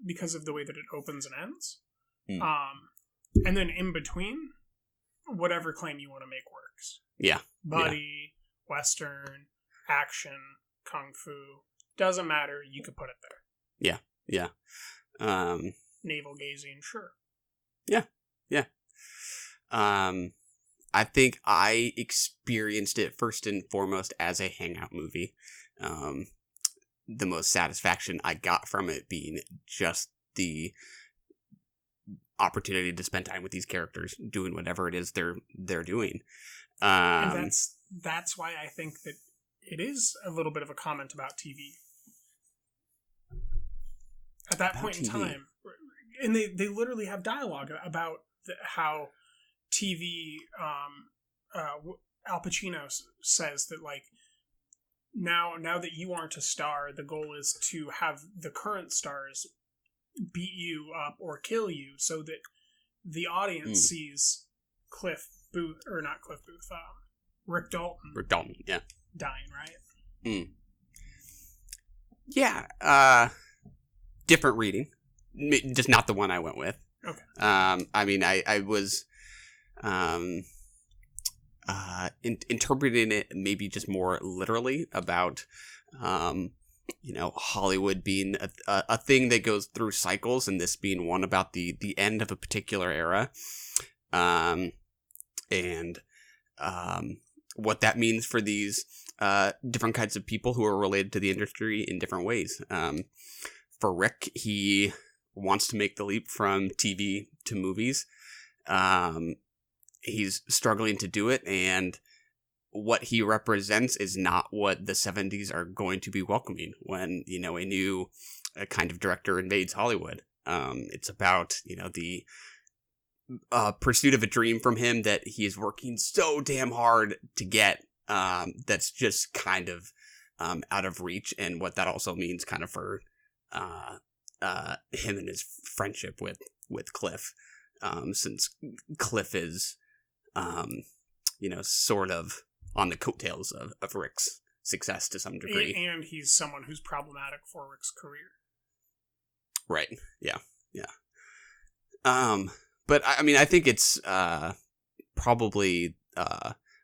because of the way that it opens and ends. And then in between, whatever claim you want to make works. Yeah. Buddy, Western, action, kung fu, doesn't matter. You could put it there. Yeah. Navel gazing, sure. Yeah. I think I experienced it first and foremost as a hangout movie. The most satisfaction I got from it being just the opportunity to spend time with these characters, doing whatever it is they're doing. And that's why I think that it is a little bit of a comment about TV. At that point in time, and they literally have dialogue about how TV. Al Pacino says that, like, now that you aren't a star, the goal is to have the current stars beat you up or kill you, so that the audience sees Rick Dalton, yeah, dying, right? Yeah, different reading, just not the one I went with. Okay. I mean, I was interpreting it maybe just more literally about, Hollywood being a thing that goes through cycles, and this being one about the end of a particular era, and what that means for these different kinds of people who are related to the industry in different ways. For Rick, he wants to make the leap from TV to movies. He's struggling to do it, and what he represents is not what the 70s are going to be welcoming when, you know, a new kind of director invades Hollywood. It's about, you know, the pursuit of a dream from him that he is working so damn hard to get, that's just kind of out of reach, and what that also means kind of for him and his friendship with Cliff, since Cliff is sort of on the coattails of Rick's success to some degree. And he's someone who's problematic for Rick's career. Right. Yeah. But I mean, I think it's probably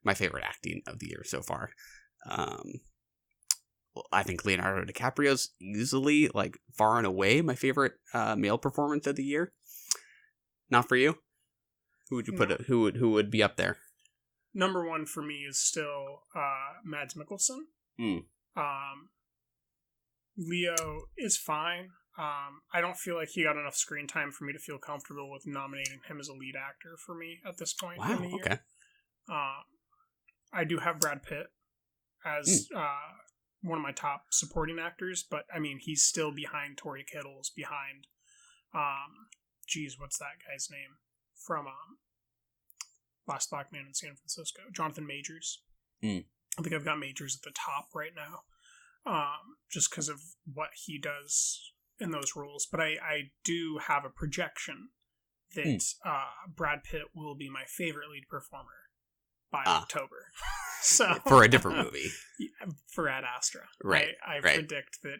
my favorite acting of the year so far. I think Leonardo DiCaprio's easily, like, far and away my favorite male performance of the year. Not for you? Who would you put it? Who would be up there? Number one for me is still Mads Mikkelsen. Leo is fine. I don't feel like he got enough screen time for me to feel comfortable with nominating him as a lead actor for me at this point in the year. Okay. I do have Brad Pitt as one of my top supporting actors, but I mean, he's still behind Tory Kittles, behind what's that guy's name from Last Black Man in San Francisco, Jonathan Majors. I think I've got Majors at the top right now, just because of what he does in those roles. But I do have a projection that Brad Pitt will be my favorite lead performer by October. So for a different movie. For Ad Astra. Right. I predict that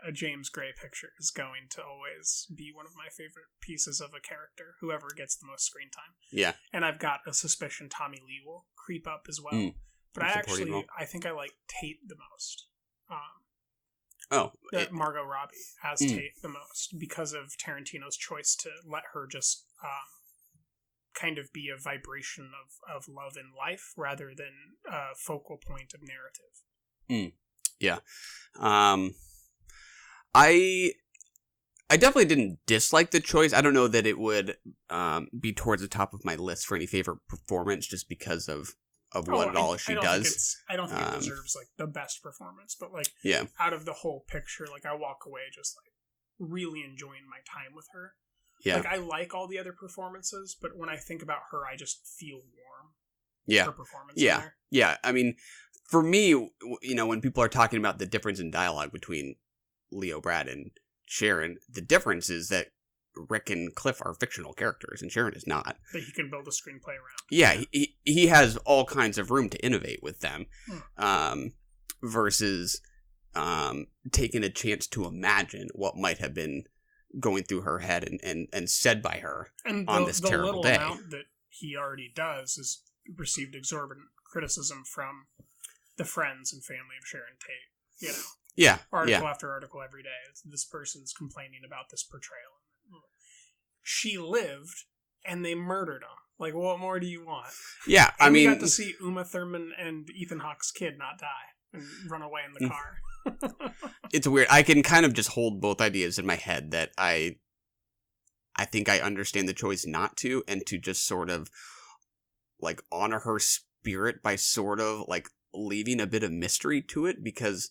a James Gray picture is going to always be one of my favorite pieces of a character, whoever gets the most screen time. Yeah. And I've got a suspicion Tommy Lee will creep up as well. But I think I like Tate the most. that Margot Robbie as Tate the most because of Tarantino's choice to let her just kind of be a vibration of love in life rather than a focal point of narrative. Yeah. I definitely didn't dislike the choice. I don't know that it would be towards the top of my list for any favorite performance just because of what all she does. I don't think it deserves like the best performance, but like out of the whole picture, like I walk away just like really enjoying my time with her. Yeah. Like I like all the other performances, but when I think about her, I just feel warm. Yeah. Her performance. Yeah. Yeah. I mean, for me, you know, when people are talking about the difference in dialogue between Leo, Brad, and Sharon, the difference is that Rick and Cliff are fictional characters, and Sharon is not. That he can build a screenplay around. Yeah, he has all kinds of room to innovate with them, versus taking a chance to imagine what might have been going through her head and said by her on this terrible day. And the little amount that he already does has received exorbitant criticism from the friends and family of Sharon Tate, you know. Yeah. Article after article every day. This person's complaining about this portrayal. She lived, and they murdered him. Like, what more do you want? Yeah, I mean, we got to see Uma Thurman and Ethan Hawke's kid not die and run away in the car. It's weird. I can kind of just hold both ideas in my head that I think I understand the choice not to, and to just sort of like honor her spirit by sort of like leaving a bit of mystery to it, because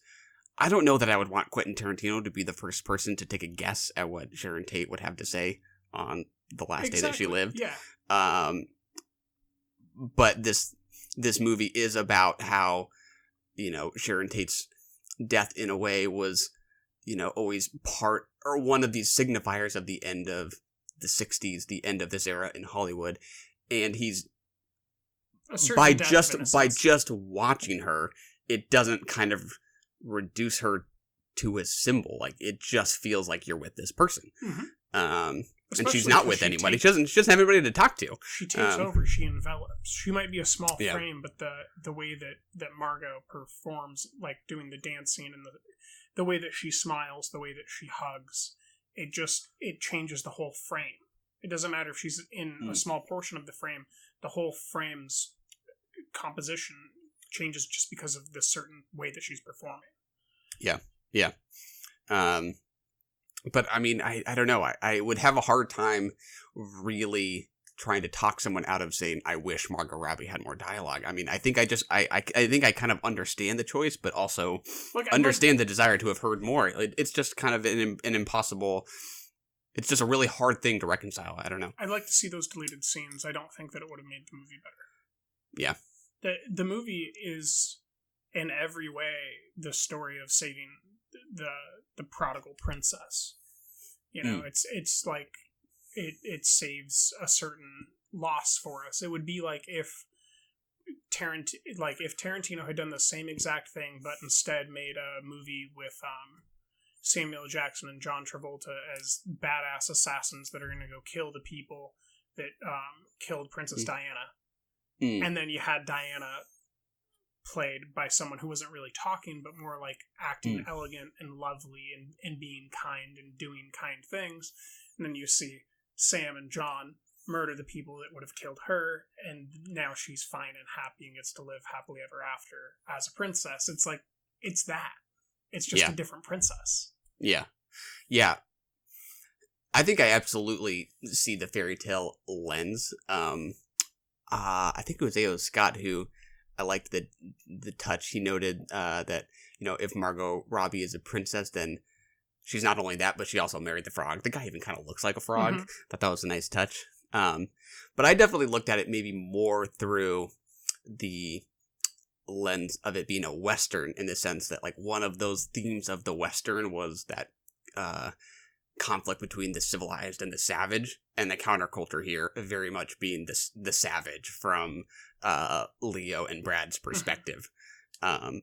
I don't know that I would want Quentin Tarantino to be the first person to take a guess at what Sharon Tate would have to say on the last day that she lived. Yeah. But this movie is about how, you know, Sharon Tate's death in a way was, you know, always part or one of these signifiers of the end of the 60s, the end of this era in Hollywood. And he's by just watching her, it doesn't kind of reduce her to a symbol. Like, it just feels like you're with this person. Mm-hmm. And she's not with anybody. She doesn't have anybody to talk to. She takes over. She envelops. She might be a small frame, but the way that Margot performs, like doing the dancing and the way that she smiles, the way that she hugs, it changes the whole frame. It doesn't matter if she's in a small portion of the frame. The whole frame's composition changes just because of the certain way that she's performing. Yeah. But I mean, I don't know. I would have a hard time really trying to talk someone out of saying, I wish Margot Robbie had more dialogue. I mean, I think I think I kind of understand the choice, but also understand the desire to have heard more. It's just kind of an impossible, it's just a really hard thing to reconcile. I don't know. I'd like to see those deleted scenes. I don't think that it would have made the movie better. Yeah. The movie is in every way the story of saving the prodigal princess. You know, it's like it saves a certain loss for us. It would be like if Tarantino had done the same exact thing, but instead made a movie with Samuel Jackson and John Travolta as badass assassins that are going to go kill the people that killed Princess Diana. And then you had Diana played by someone who wasn't really talking, but more like acting elegant and lovely and being kind and doing kind things. And then you see Sam and John murder the people that would have killed her, and now she's fine and happy and gets to live happily ever after as a princess. It's like, it's that. It's just a different princess. Yeah. Yeah. I think I absolutely see the fairy tale lens. I think it was A.O. Scott who I liked the touch. He noted that, you know, if Margot Robbie is a princess, then she's not only that, but she also married the frog. The guy even kind of looks like a frog. Mm-hmm. Thought that was a nice touch. But I definitely looked at it maybe more through the lens of it being a Western, in the sense that, like, one of those themes of the Western was that conflict between the civilized and the savage, and the counterculture here very much being the savage from Leo and Brad's perspective,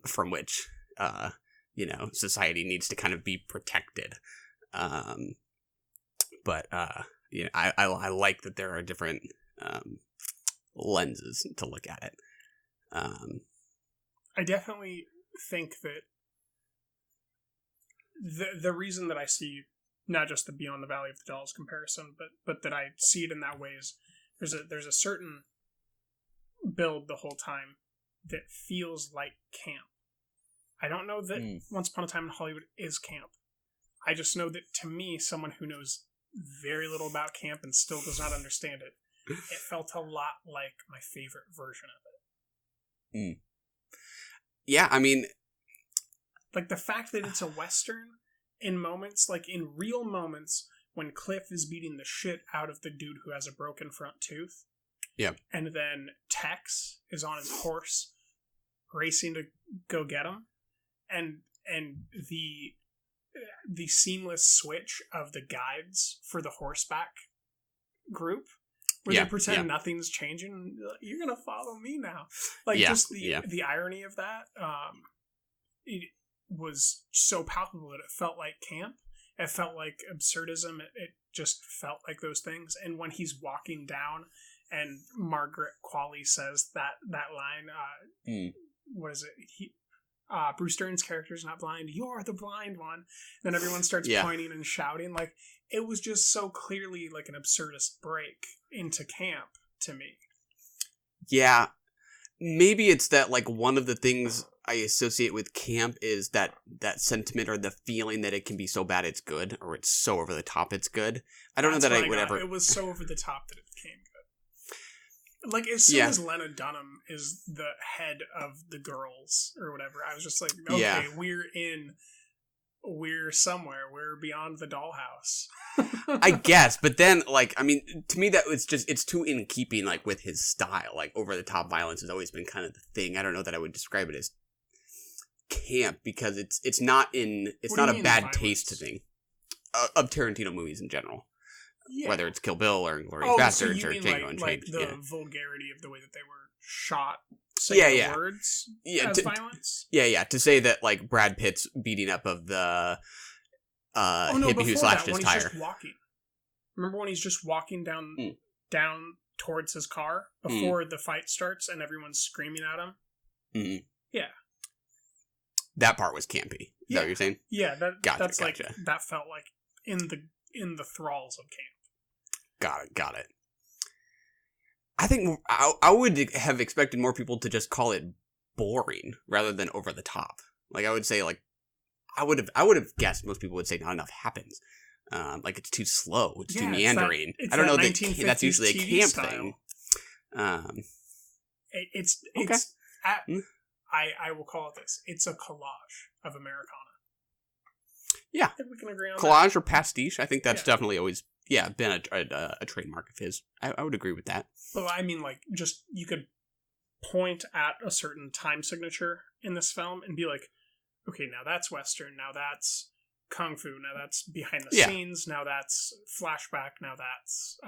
from which you know, society needs to kind of be protected. But you know, I like that there are different lenses to look at it. I definitely think that the reason that I see not just the Beyond the Valley of the Dolls comparison, but that I see it in that way is there's a certain build the whole time that feels like camp. I don't know that Once Upon a Time in Hollywood is camp. I just know that to me, someone who knows very little about camp and still does not understand it, it felt a lot like my favorite version of it. Yeah, I mean, like the fact that it's a Western in moments, like in real moments when Cliff is beating the shit out of the dude who has a broken front tooth. Yeah. And then Tex is on his horse racing to go get him. And the seamless switch of the guides for the horseback group where they pretend nothing's changing. You're going to follow me now. Like just the irony of that, it was so palpable that it felt like camp. It felt like absurdism. It just felt like those things. And when he's walking down and Margaret Qualley says that line, what is it? Bruce Dern's character's not blind. You're the blind one. Then everyone starts pointing and shouting. Like, it was just so clearly like an absurdist break into camp to me. Yeah. Maybe it's that, like, one of the things I associate with camp is that sentiment or the feeling that it can be so bad it's good, or it's so over the top it's good. I don't know that I would ever... It was so over the top that it became good. Like, as soon as Lena Dunham is the head of the girls, or whatever, I was just like, okay, we're somewhere. We're beyond the dollhouse. I guess, but then, like, I mean, to me that it's too in keeping, like, with his style. Like, over-the-top violence has always been kind of the thing. I don't know that I would describe it as camp, because it's not a bad taste thing of Tarantino movies in general. Yeah. Whether it's Kill Bill or Inglourious Bastards or Django Unchained. Like the vulgarity of the way that they were shot, words as violence? Yeah. To say that, like, Brad Pitt's beating up of the hippie who slashed his tire. He's just walking. Remember when he's just walking down towards his car before the fight starts and everyone's screaming at him? Mm-hmm. Yeah. That part was campy. Is that what you're saying? Yeah, that's like, that felt like in the thralls of camp. Got it. I think I would have expected more people to just call it boring rather than over the top. Like, I would say, like, I would have guessed most people would say not enough happens. Like, it's too slow. It's too meandering. I don't know that that's usually a camp thing. I will call it this. It's a collage of Americana. Yeah. I think we can agree on collage or pastiche. I think that's definitely always been a trademark of his. I would agree with that. Well, I mean, like, just you could point at a certain time signature in this film and be like, okay, now that's Western, now that's Kung Fu, now that's behind the scenes, now that's flashback, now that's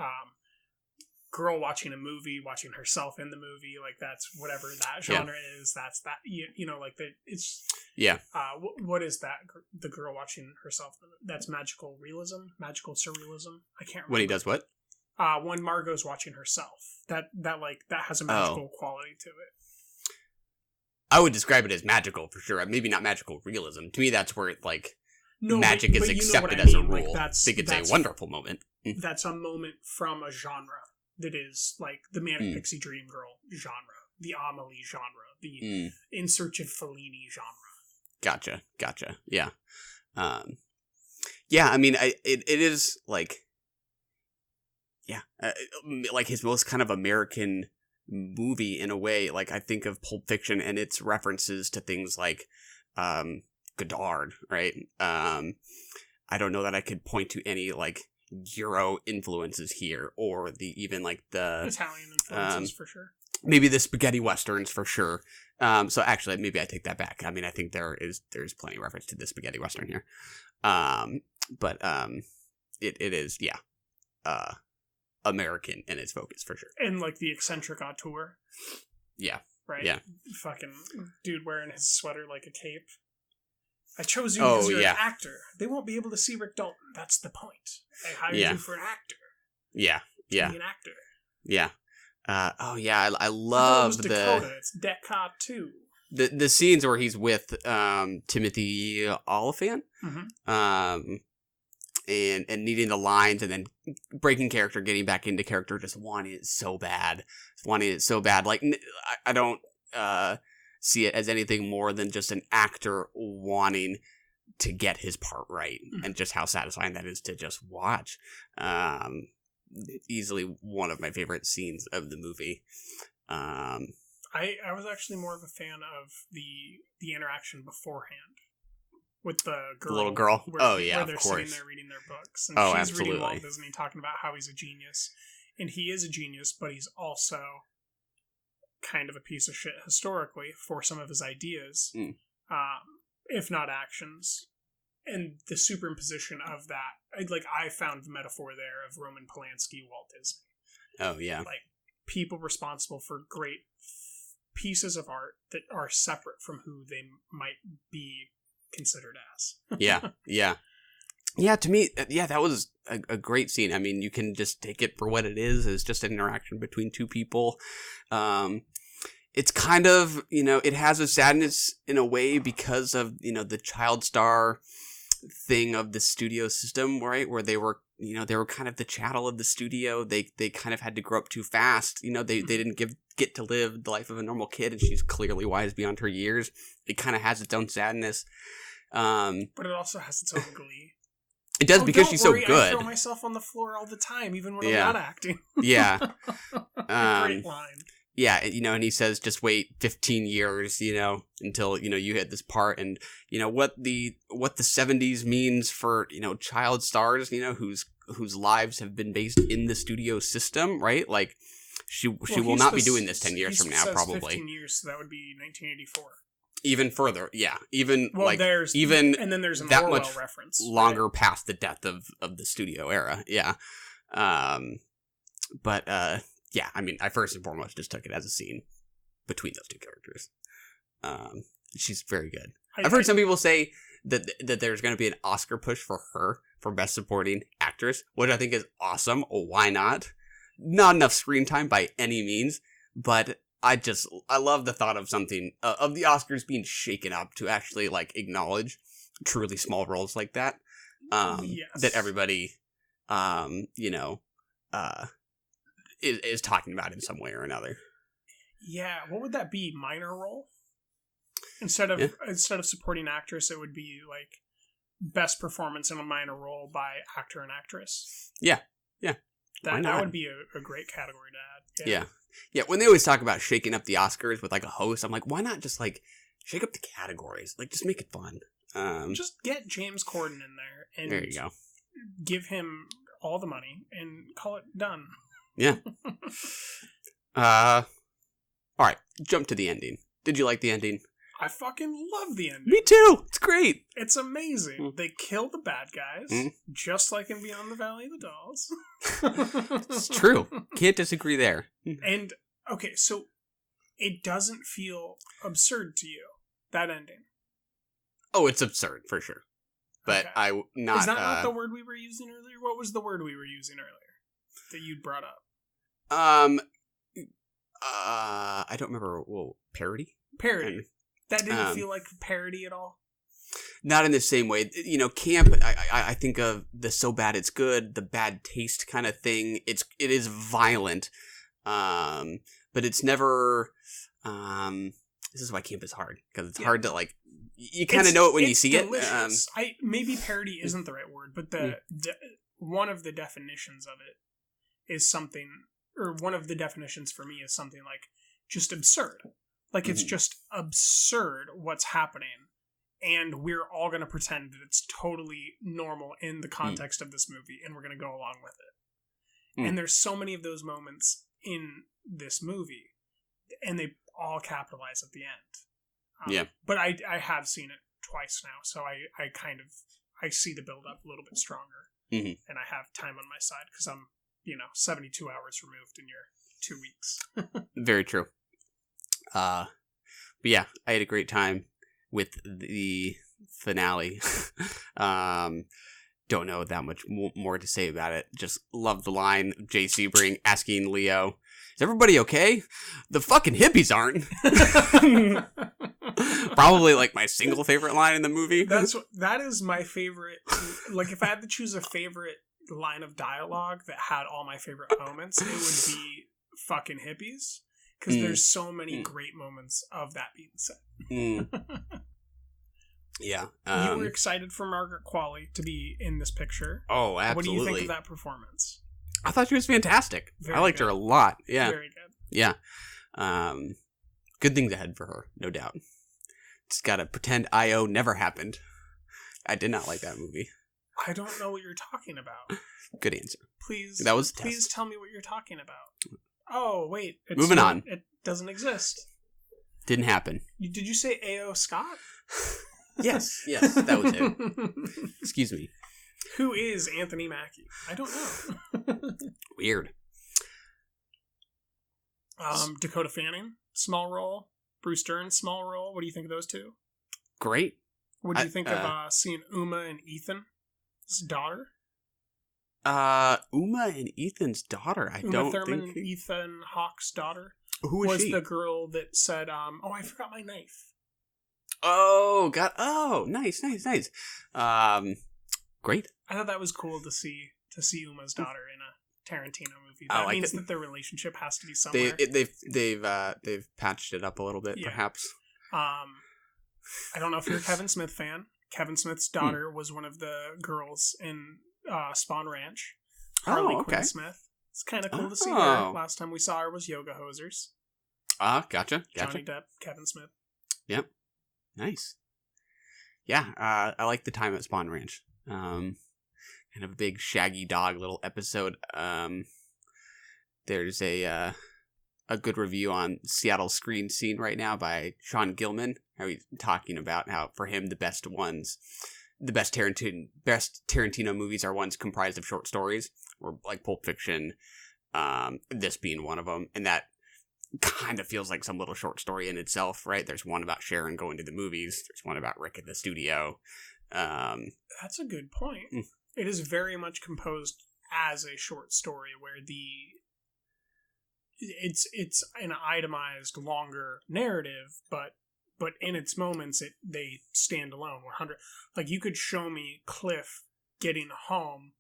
girl watching a movie, watching herself in the movie, like, that's whatever that genre is, that's that, you know, like, it's... Yeah. What is that? The girl watching herself. That's magical realism, magical surrealism. I can't remember. When he does what? When Margot's watching herself. That has a magical quality to it. I would describe it as magical for sure. Maybe not magical realism. To me, that's where magic is accepted as a rule. Like, I think it's a wonderful moment. That's a moment from a genre that is like the Manic Pixie Dream Girl genre, the Amelie genre, the In Search of Fellini genre. Gotcha. Yeah. I mean, it is like, like his most kind of American movie in a way. Like, I think of Pulp Fiction and its references to things like Godard, right? I don't know that I could point to any, like, Euro influences here, or even the Italian influences for sure. Maybe the spaghetti westerns for sure. So actually, maybe I take that back. I mean, I think there's plenty of reference to the spaghetti western here. But it is, American in its focus for sure. And like the eccentric auteur. Yeah. Right? Yeah. Fucking dude wearing his sweater like a cape. I chose you because you're an actor. They won't be able to see Rick Dalton. That's the point. I hired you for an actor. Yeah. Be an actor. Yeah. I love Dakota. It's Deca too. the scenes where he's with Timothy Oliphant, and needing the lines, and then breaking character, getting back into character, just wanting it so bad. Like, I don't see it as anything more than just an actor wanting to get his part right, and just how satisfying that is to just watch. Easily one of my favorite scenes of the movie. I was actually more of a fan of the interaction beforehand with the girl. The little girl? Where Of they're course. sitting there reading their books. And she's absolutely. reading Walt Disney, talking about how he's a genius. And he is a genius, but he's also kind of a piece of shit historically for some of his ideas, if not actions. And the superimposition of that, I found the metaphor there of Roman Polanski, Walt Disney. Oh, yeah. Like, people responsible for great pieces of art that are separate from who they might be considered as. Yeah, to me, that was a great scene. I mean, you can just take it for what it is. It's just an interaction between two people. It's kind of, it has a sadness in a way because of, the child star thing of the studio system, right? Where they were kind of the chattel of the studio. They kind of had to grow up too fast. They didn't get to live the life of a normal kid, and she's clearly wise beyond her years. It kind of has its own sadness. But it also has its own glee. It does, because she's so good. I throw myself on the floor all the time, even when I'm not acting. Yeah. Great line. Yeah, and he says, just wait 15 years, until, you hit this part. And, what the 70s means for, child stars, whose lives have been based in the studio system, right? Like, she will not be doing this 10 years from now, probably. 15 years, so that would be 1984. Even further, yeah. Even, and then there's an that Orwell much reference. Longer past the death of the studio era, yeah. Yeah, I mean, I first and foremost just took it as a scene between those two characters. She's very good. I've heard some people say that there's going to be an Oscar push for her for Best Supporting Actress, which I think is awesome. Why not? Not enough screen time by any means, but I love the thought of something, of the Oscars being shaken up to actually, acknowledge truly small roles like that. That everybody, is talking about in some way or another. Yeah, what would that be? Minor role? Instead of supporting actress, it would be best performance in a minor role by actor and actress. Yeah. That would be a great category to add. Yeah. When they always talk about shaking up the Oscars with a host, I'm like, why not just shake up the categories? Just make it fun. Just get James Corden in there and there you go. Give him all the money and call it done. Yeah. All right. Jump to the ending. Did you like the ending? I fucking love the ending. Me too. It's great. It's amazing. They kill the bad guys, just like in Beyond the Valley of the Dolls. It's true. Can't disagree there. And, okay, so it doesn't feel absurd to you, that ending? Oh, it's absurd, for sure. But okay. Is that not the word we were using earlier? What was the word we were using earlier that you'd brought up? I don't remember. Well, parody? Parody. That didn't feel like parody at all? Not in the same way. Camp, I think of the so bad it's good, the bad taste kind of thing. It is violent, but it's never, this is why camp is hard, because it's hard to, you kind of know it when you see delicious. It. Maybe parody isn't the right word, but one of the definitions of it is something, or one of the definitions for me is something just absurd. It's just absurd what's happening, and we're all going to pretend that it's totally normal in the context of this movie, and we're going to go along with it. And there's so many of those moments in this movie, and they all capitalize at the end. But I have seen it twice now, so I see the build-up a little bit stronger, and I have time on my side, because I'm 72 hours removed in your 2 weeks. Very true. But yeah, I had a great time with the finale. Don't know that much more to say about it. Just love the line of Jay Sebring asking Leo, "Is everybody okay? The fucking hippies aren't." Probably like my single favorite line in the movie. That is my favorite. Like, if I had to choose a favorite line of dialogue that had all my favorite moments, it would be fucking hippies. Because there's so many great moments of that being said. Yeah. You were excited for Margaret Qualley to be in this picture. Oh, absolutely. What do you think of that performance? I thought she was fantastic. I liked her a lot. Yeah. Very good. Yeah. Good things ahead for her, no doubt. It's got to pretend I.O. never happened. I did not like that movie. I don't know what you're talking about. Good answer. Please, that was please tell me what you're talking about. Oh, wait. Moving on. It doesn't exist. Didn't happen. Did you say A.O. Scott? Yes, that was it. Excuse me. Who is Anthony Mackie? I don't know. Weird. Dakota Fanning, small role. Bruce Dern, small role. What do you think of those two? Great. What do you think of seeing Uma and Ethan, his daughter? Uma and Ethan's daughter. Uma Thurman, Ethan Hawke's daughter. Who was she? The girl that said, "Oh, I forgot my knife." Oh God! Oh, nice. Great. I thought that was cool to see Uma's daughter in a Tarantino movie. That means that their relationship has to be somewhere. They've patched it up a little bit, perhaps. I don't know if you're a Kevin Smith fan. Kevin Smith's daughter was one of the girls in Spawn Ranch. Harley Quinn Smith. It's kind of cool to see her. Last time we saw her was Yoga Hosers. Gotcha. Johnny Depp, Kevin Smith. Yep. Nice. Yeah, I like the time at Spawn Ranch. Kind of a big shaggy dog little episode. There's a good review on Seattle Screen Scene right now by Sean Gilman. How he's talking about how for him the best Tarantino movies are ones comprised of short stories, or like Pulp Fiction. This being one of them, and that kind of feels like some little short story in itself, right? There's one about Sharon going to the movies. There's one about Rick at the studio. That's a good point. It is very much composed as a short story where it's an itemized longer narrative, but in its moments they stand alone. 100. Like, you could show me Cliff getting home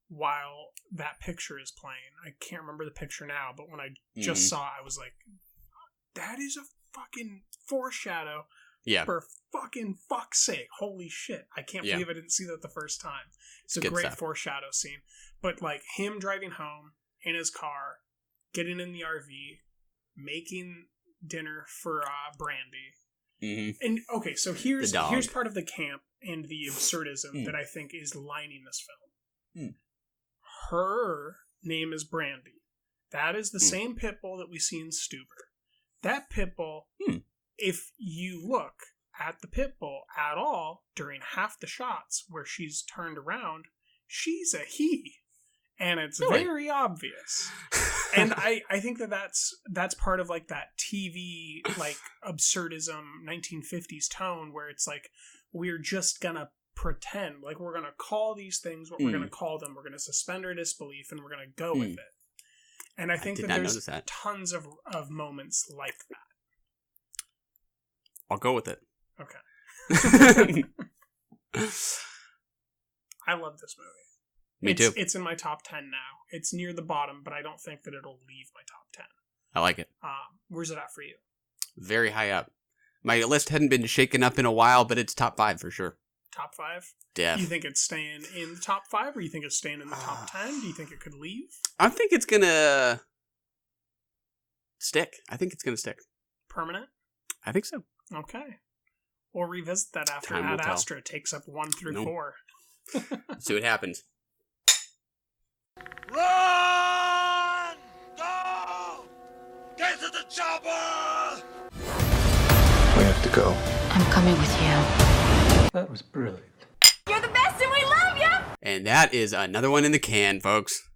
while that picture is playing. I can't remember the picture now, but when I just saw it, I was like, that is a fucking foreshadow. Yeah. For fucking fuck's sake. Holy shit. I can't believe I didn't see that the first time. It's a great foreshadow scene. But like him driving home in his car, getting in the RV, making dinner for Brandy. Mm-hmm. And okay, so here's part of the camp and the absurdism that I think is lining this film. Her name is Brandy. That is the same pit bull that we see in Stuber. That pit bull, if you look at the pit bull at all during half the shots where she's turned around, she's a he. And it's very obvious. And I think that's part of like that TV like absurdism 1950s tone where it's like we're just gonna pretend, like we're gonna call these things what we're gonna call them. We're gonna suspend our disbelief and we're gonna go with it. And I think that there's tons of moments like that. I'll go with it. Okay. I love this movie. Me too. It's in my top 10 now. It's near the bottom, but I don't think that it'll leave my top 10. I like it. Where's it at for you? Very high up. My list hadn't been shaken up in a while, but it's top 5 for sure. Top 5? Yeah. You think it's staying in the top 5, or you think it's staying in the top 10? Do you think it could leave? I think it's gonna stick. I think it's gonna stick. Permanent? I think so. Okay. We'll revisit that after Ad Astra takes up 1 through 4. Let's see what happens. Run! Go! Get to the chopper! We have to go. I'm coming with you. That was brilliant. You're the best and we love you! And that is another one in the can, folks.